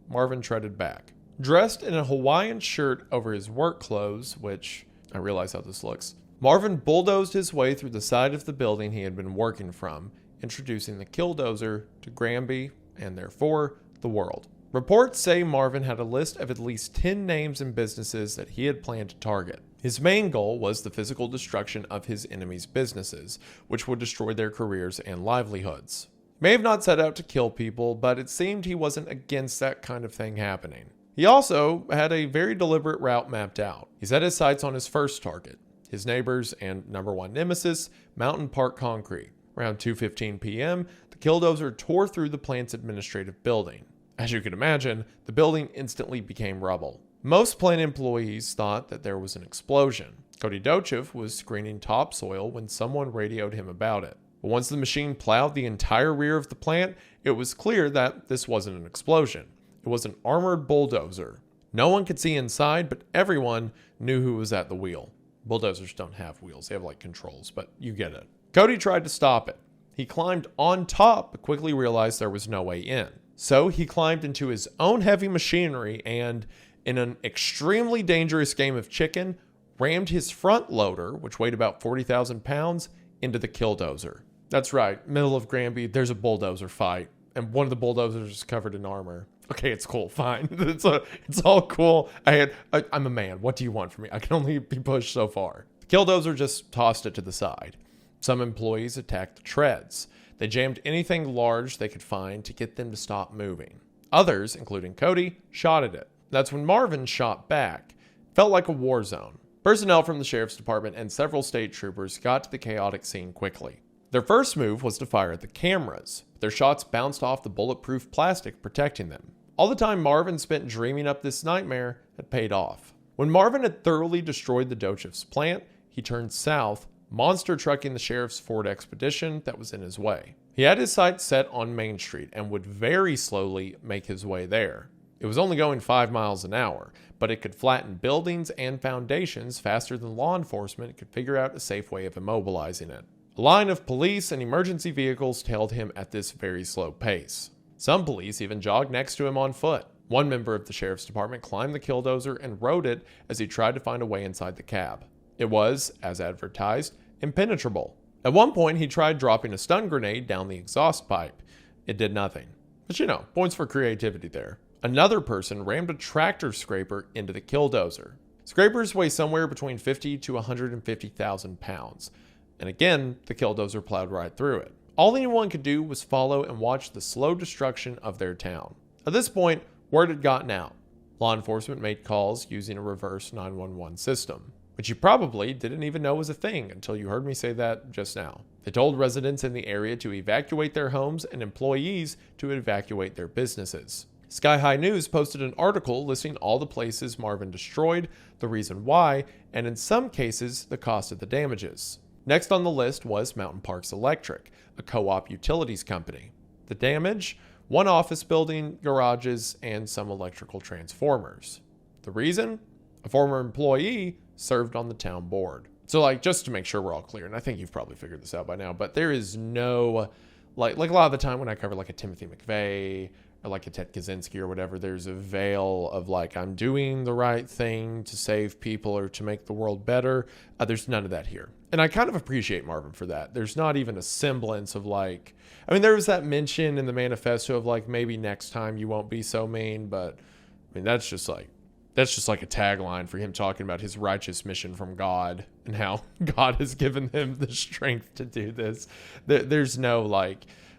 Marvin treaded back. Dressed in a Hawaiian shirt over his work clothes, which, I realize how this looks, Marvin bulldozed his way through the side of the building he had been working from, introducing the KILLDOZER to Granby, and therefore, the world. Reports say Marvin had a list of at least 10 names and businesses that he had planned to target. His main goal was the physical destruction of his enemies' businesses, which would destroy their careers and livelihoods. He may have not set out to kill people, but it seemed he wasn't against that kind of thing happening. He also had a very deliberate route mapped out. He set his sights on his first target, his neighbors and number 1 nemesis, Mountain Park Concrete. Around 2:15 p.m., the KILLDOZER tore through the plant's administrative building. As you can imagine, the building instantly became rubble. Most plant employees thought that there was an explosion. Cody Dochev was screening topsoil when someone radioed him about it. But once the machine plowed the entire rear of the plant, it was clear that this wasn't an explosion. It was an armored bulldozer. No one could see inside, but everyone knew who was at the wheel. Bulldozers don't have wheels, they have like controls, but you get it. Cody tried to stop it. He climbed on top, but quickly realized there was no way in. So he climbed into his own heavy machinery and, in an extremely dangerous game of chicken, rammed his front loader, which weighed about 40,000 pounds, into the KILLDOZER. That's right, middle of Granby, there's a bulldozer fight, and one of the bulldozers is covered in armor. Okay, it's cool, fine. It's all cool. I'm a man. What do you want from me? I can only be pushed so far. The KILLDOZER just tossed it to the side. Some employees attacked the treads. They jammed anything large they could find to get them to stop moving. Others, including Cody, shot at it. That's when Marvin shot back. It felt like a war zone. Personnel from the sheriff's department and several state troopers got to the chaotic scene quickly. Their first move was to fire at the cameras, but their shots bounced off the bulletproof plastic protecting them. All the time Marvin spent dreaming up this nightmare had paid off. When Marvin had thoroughly destroyed the Dochev's plant, he turned south, monster trucking the sheriff's Ford Expedition that was in his way. He had his sights set on Main Street and would very slowly make his way there. It was only going 5 miles an hour, but it could flatten buildings and foundations faster than law enforcement could figure out a safe way of immobilizing it. A line of police and emergency vehicles tailed him at this very slow pace. Some police even jogged next to him on foot. One member of the sheriff's department climbed the KILLDOZER and rode it as he tried to find a way inside the cab. It was, as advertised, impenetrable. At one point, he tried dropping a stun grenade down the exhaust pipe. It did nothing. But points for creativity there. Another person rammed a tractor scraper into the KILLDOZER. Scrapers weigh somewhere between 50 to 150,000 pounds. And again, the KILLDOZER plowed right through it. All anyone could do was follow and watch the slow destruction of their town. At this point, word had gotten out. Law enforcement made calls using a reverse 911 system, which you probably didn't even know was a thing until you heard me say that just now. They told residents in the area to evacuate their homes and employees to evacuate their businesses. Sky High News posted an article listing all the places Marvin destroyed, the reason why, and in some cases, the cost of the damages. Next on the list was Mountain Parks Electric, a co-op utilities company. The damage? One office building, garages, and some electrical transformers. The reason? A former employee served on the town board. So just to make sure we're all clear, and I think you've probably figured this out by now, but there is no, like a lot of the time when I cover a Timothy McVeigh or a Ted Kaczynski or whatever, there's a veil of I'm doing the right thing to save people or to make the world better. There's none of that here. And I kind of appreciate Marvin for that. There's not even a semblance of there was that mention in the manifesto of maybe next time you won't be so mean, but that's just a tagline for him talking about his righteous mission from God and how God has given him the strength to do this. There's no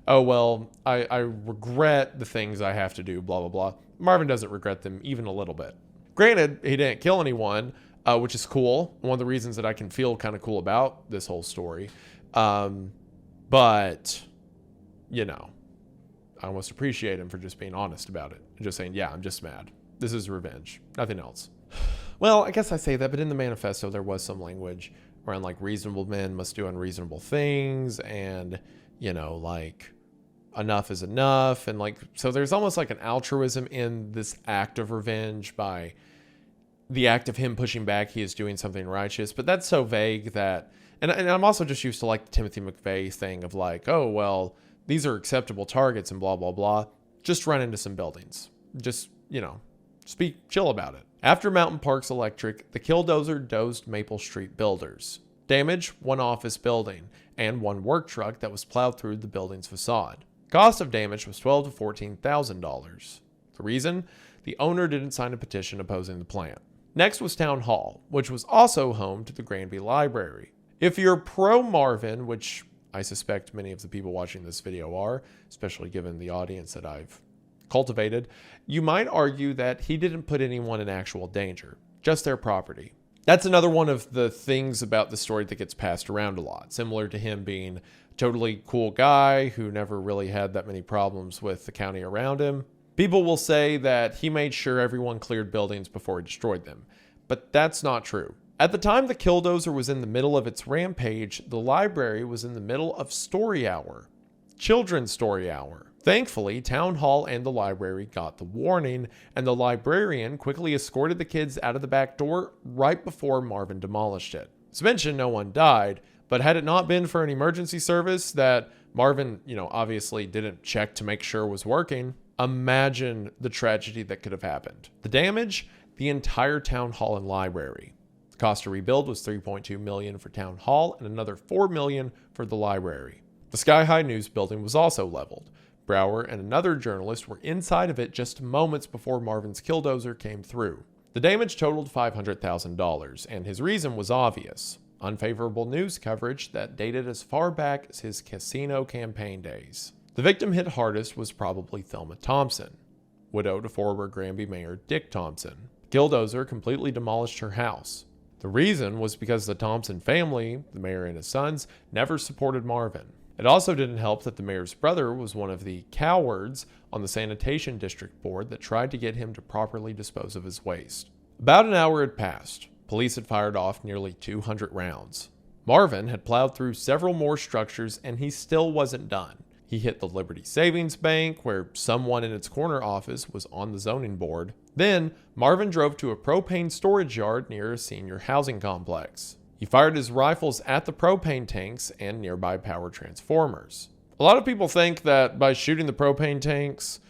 oh, well, I regret the things I have to do, blah, blah, blah. Marvin doesn't regret them even a little bit. Granted, he didn't kill anyone, which is cool. One of the reasons that I can feel kind of cool about this whole story. But, I almost appreciate him for just being honest about it. And just saying, yeah, I'm just mad. This is revenge. Nothing else. Well, I guess I say that, but in the manifesto, there was some language around reasonable men must do unreasonable things and, enough is enough. And so there's almost an altruism in this act of revenge by the act of him pushing back. He is doing something righteous, but that's so vague that, and I'm also just used to the Timothy McVeigh thing of oh, well, these are acceptable targets and blah, blah, blah. Just run into some buildings. Just, be chill about it. After Mountain Parks Electric, the KILLDOZER dozed Maple Street builders. Damage, one office building, and one work truck that was plowed through the building's facade. Cost of damage was $12,000 to $14,000. The reason? The owner didn't sign a petition opposing the plant. Next was Town Hall, which was also home to the Granby Library. If you're pro-Marvin, which I suspect many of the people watching this video are, especially given the audience that I've cultivated, you might argue that he didn't put anyone in actual danger, just their property. That's another one of the things about the story that gets passed around a lot, similar to him being a totally cool guy who never really had that many problems with the county around him. People will say that he made sure everyone cleared buildings before he destroyed them, but that's not true. At the time the KILLDOZER was in the middle of its rampage, the library was in the middle of story hour. Children's story hour. Thankfully, Town Hall and the library got the warning, and the librarian quickly escorted the kids out of the back door right before Marvin demolished it. It's mentioned no one died, but had it not been for an emergency service that Marvin, obviously didn't check to make sure was working, imagine the tragedy that could have happened. The damage? The entire Town Hall and library. The cost to rebuild was $3.2 million for Town Hall and another $4 million for the library. The Sky High News building was also leveled. Brower and another journalist were inside of it just moments before Marvin's KILLDOZER came through. The damage totaled $500,000, and his reason was obvious. Unfavorable news coverage that dated as far back as his casino campaign days. The victim hit hardest was probably Thelma Thompson, widow to former Granby Mayor Dick Thompson. KILLDOZER completely demolished her house. The reason was because the Thompson family, the mayor and his sons, never supported Marvin. It also didn't help that the mayor's brother was one of the cowards on the sanitation district board that tried to get him to properly dispose of his waste. About an hour had passed. Police had fired off nearly 200 rounds. Marvin had plowed through several more structures and he still wasn't done. He hit the Liberty Savings Bank, where someone in its corner office was on the zoning board. Then, Marvin drove to a propane storage yard near a senior housing complex. He fired his rifles at the propane tanks and nearby power transformers. A lot of people think that by shooting the propane tanks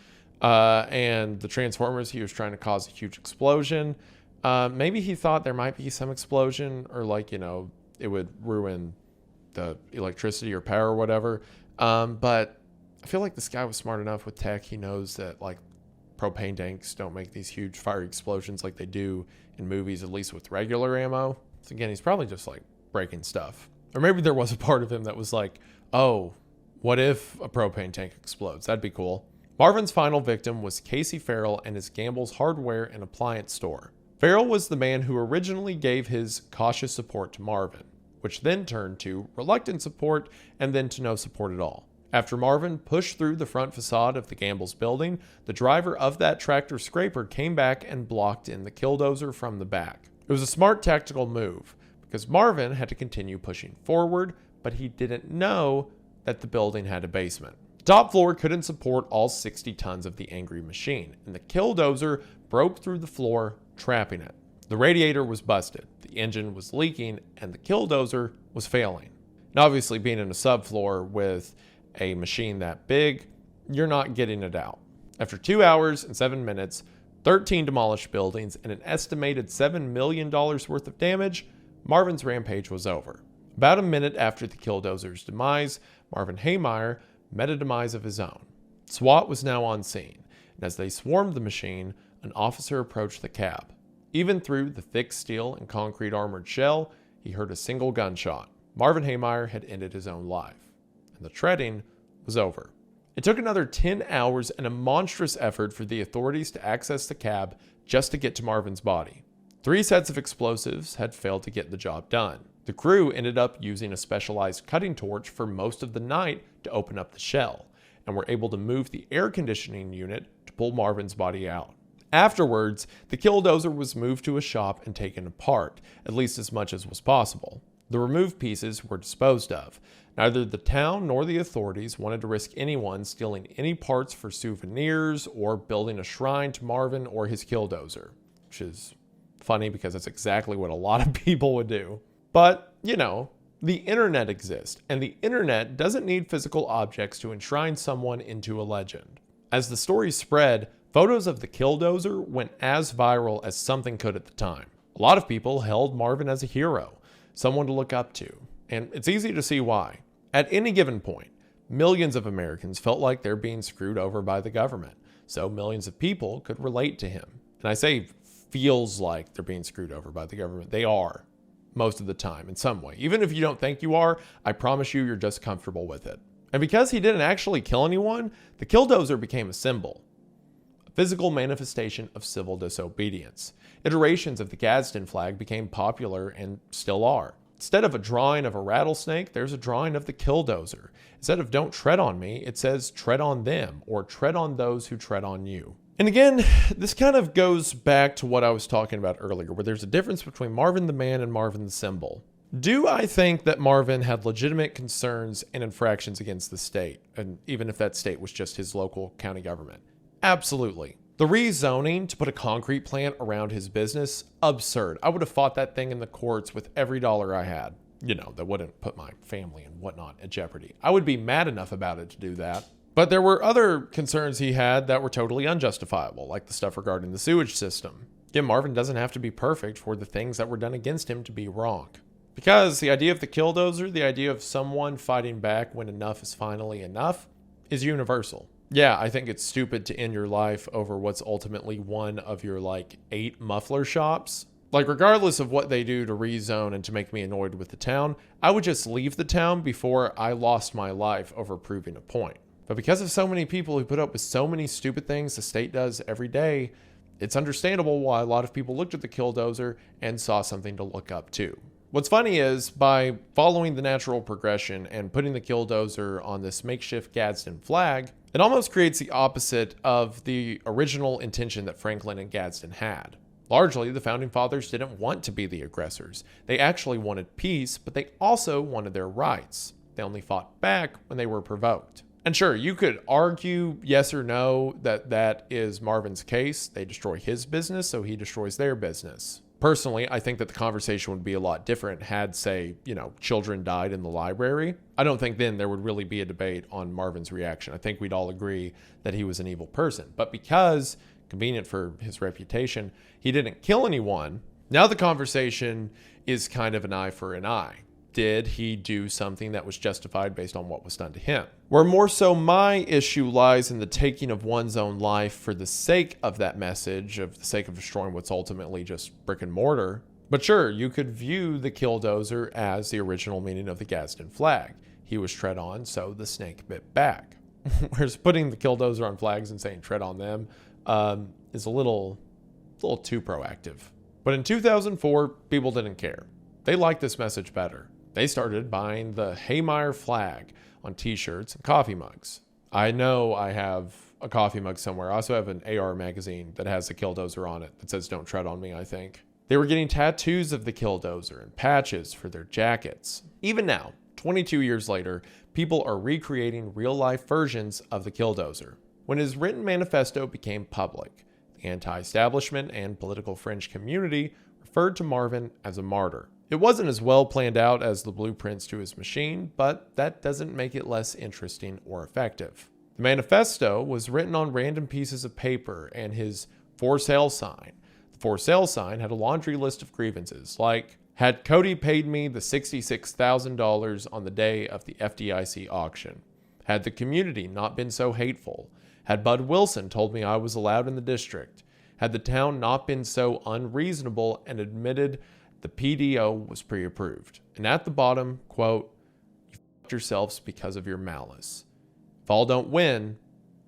and the transformers, he was trying to cause a huge explosion. Maybe he thought there might be some explosion or it would ruin the electricity or power or whatever. But I feel like this guy was smart enough with tech. He knows that propane tanks don't make these huge fiery explosions like they do in movies, at least with regular ammo. So again, he's probably just breaking stuff. Or maybe there was a part of him that was oh, what if a propane tank explodes? That'd be cool. Marvin's final victim was Casey Farrell and his Gamble's hardware and appliance store. Farrell was the man who originally gave his cautious support to Marvin, which then turned to reluctant support and then to no support at all. After Marvin pushed through the front facade of the Gamble's building, the driver of that tractor scraper came back and blocked in the KILLDOZER from the back. It was a smart tactical move because Marvin had to continue pushing forward, but he didn't know that the building had a basement. The top floor couldn't support all 60 tons of the angry machine, and the KILLDOZER broke through the floor, trapping it. The radiator was busted, the engine was leaking, and the KILLDOZER was failing. Now, obviously, being in a subfloor with a machine that big, you're not getting it out. After 2 hours and 7 minutes, 13 demolished buildings, and an estimated $7 million worth of damage, Marvin's rampage was over. About a minute after the KILLDOZER's demise, Marvin Haymeyer met a demise of his own. SWAT was now on scene, and as they swarmed the machine, an officer approached the cab. Even through the thick steel and concrete armored shell, he heard a single gunshot. Marvin Haymeyer had ended his own life, and the treading was over. It took another 10 hours and a monstrous effort for the authorities to access the cab just to get to Marvin's body. 3 sets of explosives had failed to get the job done. The crew ended up using a specialized cutting torch for most of the night to open up the shell, and were able to move the air conditioning unit to pull Marvin's body out. Afterwards, the KILLDOZER was moved to a shop and taken apart, at least as much as was possible. The removed pieces were disposed of. Neither the town nor the authorities wanted to risk anyone stealing any parts for souvenirs or building a shrine to Marvin or his KILLDOZER, which is funny because that's exactly what a lot of people would do. But, the internet exists, and the internet doesn't need physical objects to enshrine someone into a legend. As the story spread, photos of the KILLDOZER went as viral as something could at the time. A lot of people held Marvin as a hero, someone to look up to, and it's easy to see why. At any given point, millions of Americans felt like they're being screwed over by the government, so millions of people could relate to him. And I say feels like they're being screwed over by the government. They are, most of the time, in some way. Even if you don't think you are, I promise you're just comfortable with it. And because he didn't actually kill anyone, the KILLDOZER became a symbol, a physical manifestation of civil disobedience. Iterations of the Gadsden flag became popular and still are. Instead of a drawing of a rattlesnake, there's a drawing of the KILLDOZER. Instead of don't tread on me, it says tread on them, or tread on those who tread on you. And again, this kind of goes back to what I was talking about earlier, where there's a difference between Marvin the man and Marvin the symbol. Do I think that Marvin had legitimate concerns and infractions against the state, and even if that state was just his local county government? Absolutely. The rezoning to put a concrete plant around his business, absurd. I would have fought that thing in the courts with every dollar I had. You know, that wouldn't put my family and whatnot at jeopardy. I would be mad enough about it to do that. But there were other concerns he had that were totally unjustifiable, like the stuff regarding the sewage system. Again, Marvin doesn't have to be perfect for the things that were done against him to be wrong. Because the idea of the KILLDOZER, the idea of someone fighting back when enough is finally enough, is universal. Yeah, I think it's stupid to end your life over what's ultimately one of your 8 muffler shops. Regardless of what they do to rezone and to make me annoyed with the town, I would just leave the town before I lost my life over proving a point. But because of so many people who put up with so many stupid things the state does every day, it's understandable why a lot of people looked at the KILLDOZER and saw something to look up to. What's funny is, by following the natural progression and putting the KILLDOZER on this makeshift Gadsden flag, it almost creates the opposite of the original intention that Franklin and Gadsden had. Largely, the Founding Fathers didn't want to be the aggressors. They actually wanted peace, but they also wanted their rights. They only fought back when they were provoked. And sure, you could argue yes or no that that is Marvin's case. They destroy his business, so he destroys their business. Personally, I think that the conversation would be a lot different had, say, children died in the library. I don't think then there would really be a debate on Marvin's reaction. I think we'd all agree that he was an evil person. But because, convenient for his reputation, he didn't kill anyone, now the conversation is kind of an eye for an eye. Did he do something that was justified based on what was done to him? Where more so my issue lies in the taking of one's own life for the sake of that message, of the sake of destroying what's ultimately just brick and mortar. But sure, you could view the KILLDOZER as the original meaning of the Gadsden flag. He was tread on, so the snake bit back. Whereas putting the KILLDOZER on flags and saying tread on them is a little too proactive. But in 2004, people didn't care. They liked this message better. They started buying the Haymire flag on t-shirts and coffee mugs. I know I have a coffee mug somewhere. I also have an AR magazine that has the KILLDOZER on it that says don't tread on me, I think. They were getting tattoos of the KILLDOZER and patches for their jackets. Even now, 22 years later, people are recreating real-life versions of the KILLDOZER. When his written manifesto became public, the anti-establishment and political fringe community referred to Marvin as a martyr. It wasn't as well planned out as the blueprints to his machine, but that doesn't make it less interesting or effective. The manifesto was written on random pieces of paper and his for sale sign. The for sale sign had a laundry list of grievances, like, had Cody paid me the $66,000 on the day of the FDIC auction? Had the community not been so hateful? Had Bud Wilson told me I was allowed in the district? Had the town not been so unreasonable and admitted the PDO was pre-approved? And at the bottom, quote, you f***ed yourselves because of your malice. If all don't win,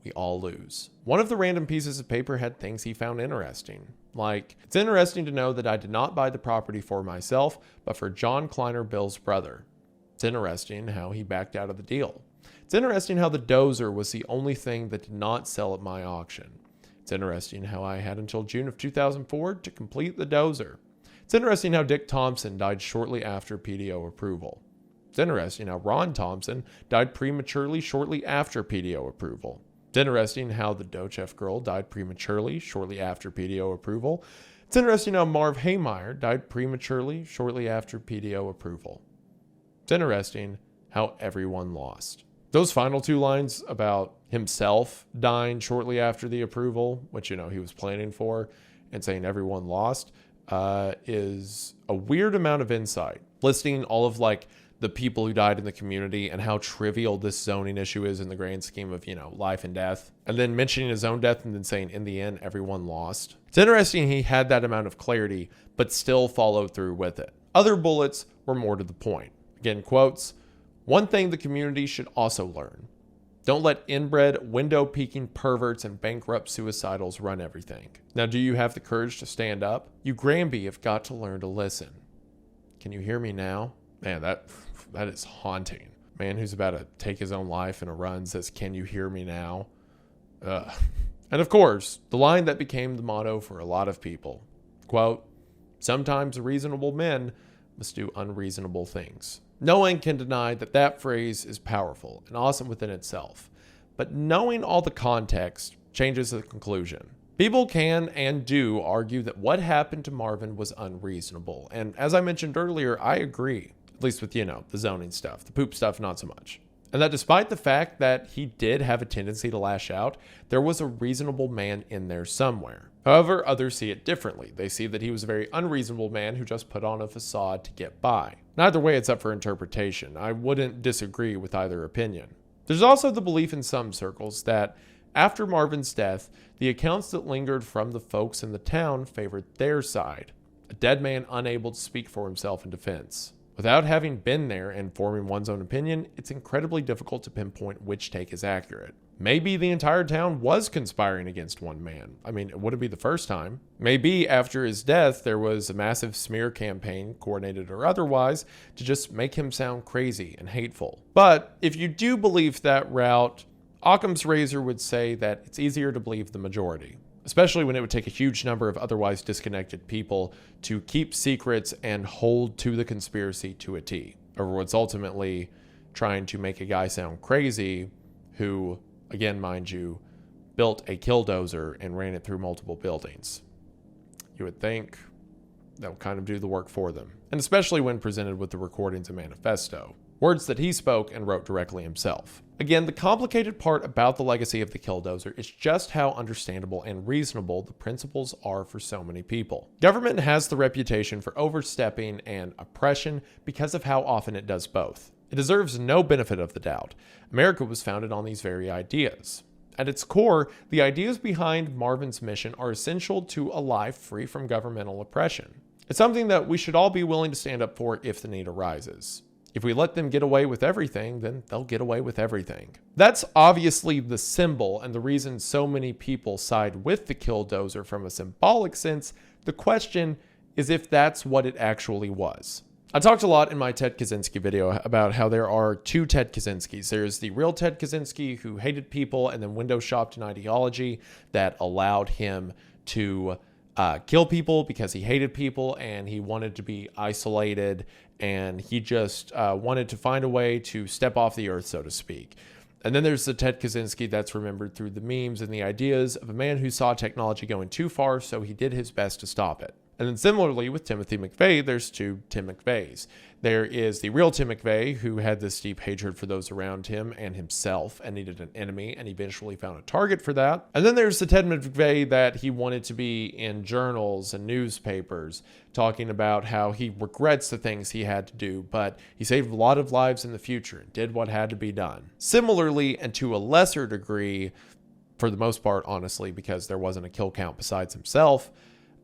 we all lose. One of the random pieces of paper had things he found interesting. Like, it's interesting to know that I did not buy the property for myself, but for John Kleiner Bill's brother. It's interesting how he backed out of the deal. It's interesting how the dozer was the only thing that did not sell at my auction. It's interesting how I had until June of 2004 to complete the dozer. It's interesting how Dick Thompson died shortly after PDO approval. It's interesting how Ron Thompson died prematurely shortly after PDO approval. It's interesting how the Dochef girl died prematurely shortly after PDO approval. It's interesting how Marv Haymire died prematurely shortly after PDO approval. It's interesting how everyone lost. Those final two lines about himself dying shortly after the approval, which, he was planning for, and saying everyone lost, is a weird amount of insight. Listing all of the people who died in the community and how trivial this zoning issue is in the grand scheme of, life and death. And then mentioning his own death and then saying, in the end, everyone lost. It's interesting he had that amount of clarity, but still followed through with it. Other bullets were more to the point. Again, quotes, one thing the community should also learn. Don't let inbred, window-peeking perverts and bankrupt suicidals run everything. Now, do you have the courage to stand up? You Granby have got to learn to listen. can you hear me now? Man, that is haunting. Man who's about to take his own life in a run says, can you hear me now? Ugh. And of course, the line that became the motto for a lot of people, quote, sometimes reasonable men must do unreasonable things. No one can deny that that phrase is powerful and awesome within itself, but knowing all the context changes the conclusion. People can and do argue that what happened to Marvin was unreasonable, and as I mentioned earlier, I agree, at least with, the zoning stuff, the poop stuff, not so much. And that despite the fact that he did have a tendency to lash out, there was a reasonable man in there somewhere. However, others see it differently. They see that he was a very unreasonable man who just put on a facade to get by. Either way, it's up for interpretation. I wouldn't disagree with either opinion. There's also the belief in some circles that after Marvin's death, the accounts that lingered from the folks in the town favored their side, a dead man unable to speak for himself in defense. Without having been there and forming one's own opinion, it's incredibly difficult to pinpoint which take is accurate. Maybe the entire town was conspiring against one man. I mean, it wouldn't be the first time. Maybe after his death, there was a massive smear campaign, coordinated or otherwise, to just make him sound crazy and hateful. But if you do believe that route, Occam's razor would say that it's easier to believe the majority, especially when it would take a huge number of otherwise disconnected people to keep secrets and hold to the conspiracy to a T, over what's ultimately trying to make a guy sound crazy who, again, mind you, built a KILLDOZER and ran it through multiple buildings. You would think that would kind of do the work for them, and especially when presented with the recordings and manifesto, words that he spoke and wrote directly himself. Again, the complicated part about the legacy of the KILLDOZER is just how understandable and reasonable the principles are for so many people. Government has the reputation for overstepping and oppression because of how often it does both. It deserves no benefit of the doubt. America was founded on these very ideas. At its core, the ideas behind Marvin's mission are essential to a life free from governmental oppression. It's something that we should all be willing to stand up for if the need arises. If we let them get away with everything, then they'll get away with everything. That's obviously the symbol and the reason so many people side with the KILLDOZER from a symbolic sense. The question is if that's what it actually was. I talked a lot in my Ted Kaczynski video about how there are two Ted Kaczynskis. There's the real Ted Kaczynski who hated people and then window shopped an ideology that allowed him to kill people because he hated people and he wanted to be isolated and he just wanted to find a way to step off the earth, so to speak. And then there's the Ted Kaczynski that's remembered through the memes and the ideas of a man who saw technology going too far, so he did his best to stop it. And then similarly with Timothy McVeigh, there's two Tim McVeighs. There is the real Tim McVeigh who had this deep hatred for those around him and himself and needed an enemy and eventually found a target for that. And then there's the Ted McVeigh that he wanted to be in journals and newspapers talking about how he regrets the things he had to do, but he saved a lot of lives in the future and did what had to be done. Similarly, and to a lesser degree, for the most part, honestly, because there wasn't a kill count besides himself,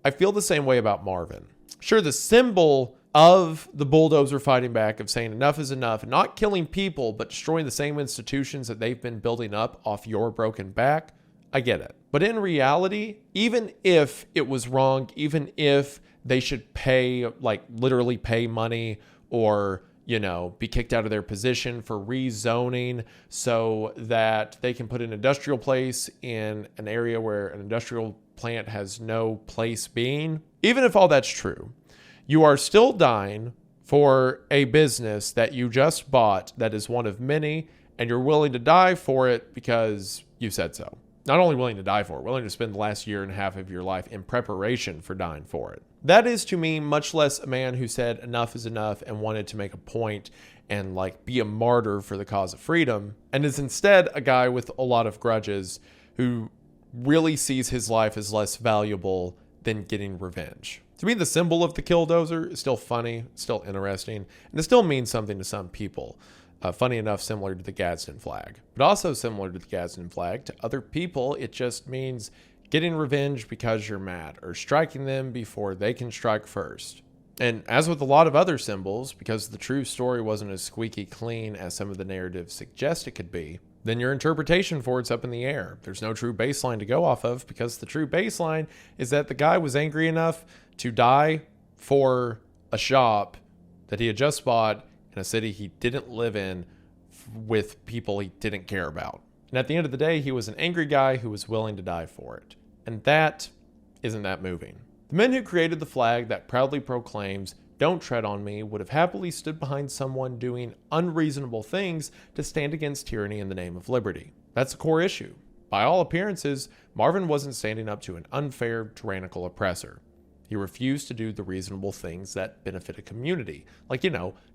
I feel the same way about Marvin. Sure, the symbol of the bulldozer fighting back, of saying enough is enough, and not killing people, but destroying the same institutions that they've been building up off your broken back, I get it. But in reality, even if it was wrong, even if they should pay, like literally pay money or, be kicked out of their position for rezoning so that they can put an industrial place in an area where an industrial plant has no place being. Even if all that's true, you are still dying for a business that you just bought that is one of many, and you're willing to die for it because you said so. Not only willing to die for it, willing to spend the last year and a half of your life in preparation for dying for it. That is, to me, much less a man who said enough is enough and wanted to make a point and be a martyr for the cause of freedom, and is instead a guy with a lot of grudges who really sees his life as less valuable than getting revenge. To me, the symbol of the KILLDOZER is still funny, still interesting, and it still means something to some people. Funny enough, similar to the Gadsden flag. But also similar to the Gadsden flag, to other people, it just means getting revenge because you're mad, or striking them before they can strike first. And as with a lot of other symbols, because the true story wasn't as squeaky clean as some of the narratives suggest it could be, then your interpretation for it's up in the air. There's no true baseline to go off of, because the true baseline is that the guy was angry enough to die for a shop that he had just bought in a city he didn't live in with people he didn't care about. And at the end of the day, he was an angry guy who was willing to die for it. And that isn't that moving. The men who created the flag that proudly proclaims, "Don't tread on me," would have happily stood behind someone doing unreasonable things to stand against tyranny in the name of liberty. That's the core issue. By all appearances, Marvin wasn't standing up to an unfair, tyrannical oppressor. He refused to do the reasonable things that benefit a community, like,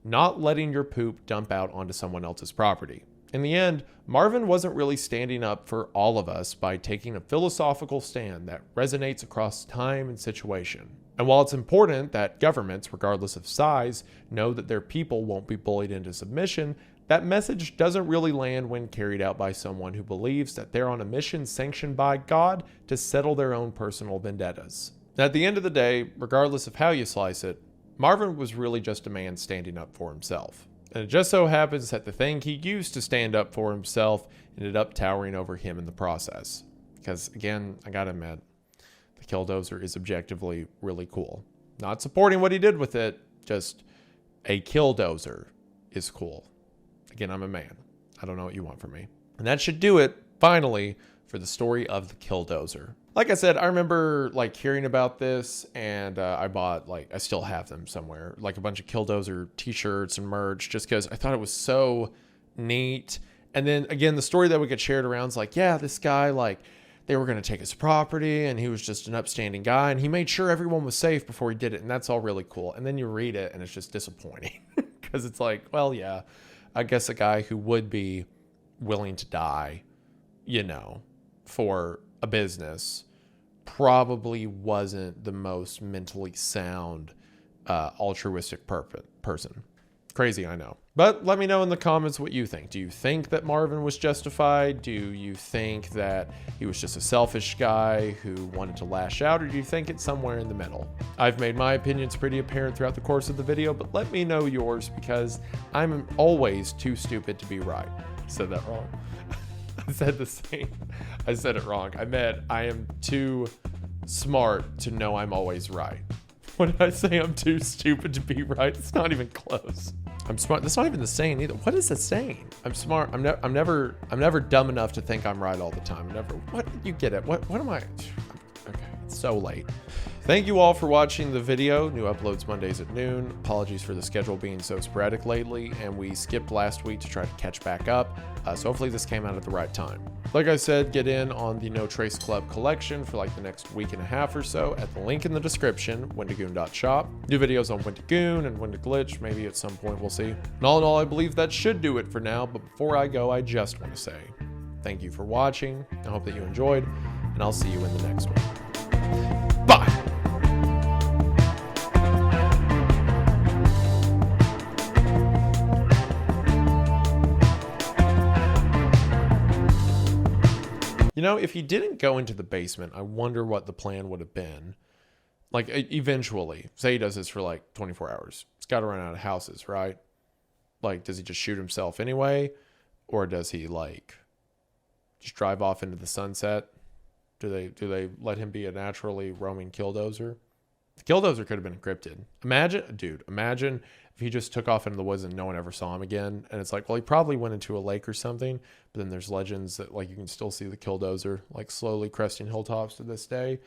not letting your poop dump out onto someone else's property. In the end, Marvin wasn't really standing up for all of us by taking a philosophical stand that resonates across time and situation. And while it's important that governments, regardless of size, know that their people won't be bullied into submission, that message doesn't really land when carried out by someone who believes that they're on a mission sanctioned by God to settle their own personal vendettas. And at the end of the day, regardless of how you slice it, Marvin was really just a man standing up for himself. And it just so happens that the thing he used to stand up for himself ended up towering over him in the process. Because again, I gotta admit, the KILLDOZER is objectively really cool. Not supporting what he did with it, just a KILLDOZER is cool. Again, I'm a man. I don't know what you want from me. And that should do it, finally, for the story of the KILLDOZER. Like I said, I remember hearing about this, and I bought I still have them somewhere, a bunch of KILLDOZER t-shirts and merch, just because I thought it was so neat. And then again, the story that would get shared around is yeah, this guy they were going to take his property, and he was just an upstanding guy, and he made sure everyone was safe before he did it, and that's all really cool. And then you read it, and it's just disappointing because it's well, yeah, I guess a guy who would be willing to die, for a business probably wasn't the most mentally sound, altruistic person. Crazy, I know. But let me know in the comments what you think. Do you think that Marvin was justified? Do you think that he was just a selfish guy who wanted to lash out? Or do you think it's somewhere in the middle? I've made my opinions pretty apparent throughout the course of the video, but let me know yours because I'm always too stupid to be right. I said that wrong. I said the same. I said it wrong. I meant I am too smart to know I'm always right. What did I say? I'm too stupid to be right. It's not even close. I'm smart. That's not even the saying either. What is the saying? I'm smart. I'm never dumb enough to think I'm right all the time. What? You get it. What am I? Okay. It's so late. Thank you all for watching the video. New uploads Mondays at noon. Apologies for the schedule being so sporadic lately, and we skipped last week to try to catch back up. So hopefully this came out at the right time. Like I said, get in on the No Trace Club collection for the next week and a half or so at the link in the description, wendigoon.shop. New videos on Wendigoon and Wendiglitch, maybe at some point, we'll see. And all in all, I believe that should do it for now, but before I go, I just want to say thank you for watching. I hope that you enjoyed, and I'll see you in the next one. Bye! If he didn't go into the basement, I wonder what the plan would have been. Eventually, say he does this for 24 hours. He's got to run out of houses, right? Does he just shoot himself anyway? Or does he just drive off into the sunset? Do they let him be a naturally roaming KILLDOZER? The KILLDOZER could have been encrypted. Imagine if he just took off into the woods and no one ever saw him again. And it's well, he probably went into a lake or something. But then there's legends that you can still see the KILLDOZER slowly cresting hilltops to this day.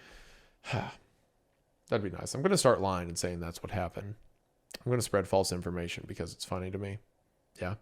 That'd be nice. I'm going to start lying and saying that's what happened. I'm going to spread false information because it's funny to me. Yeah.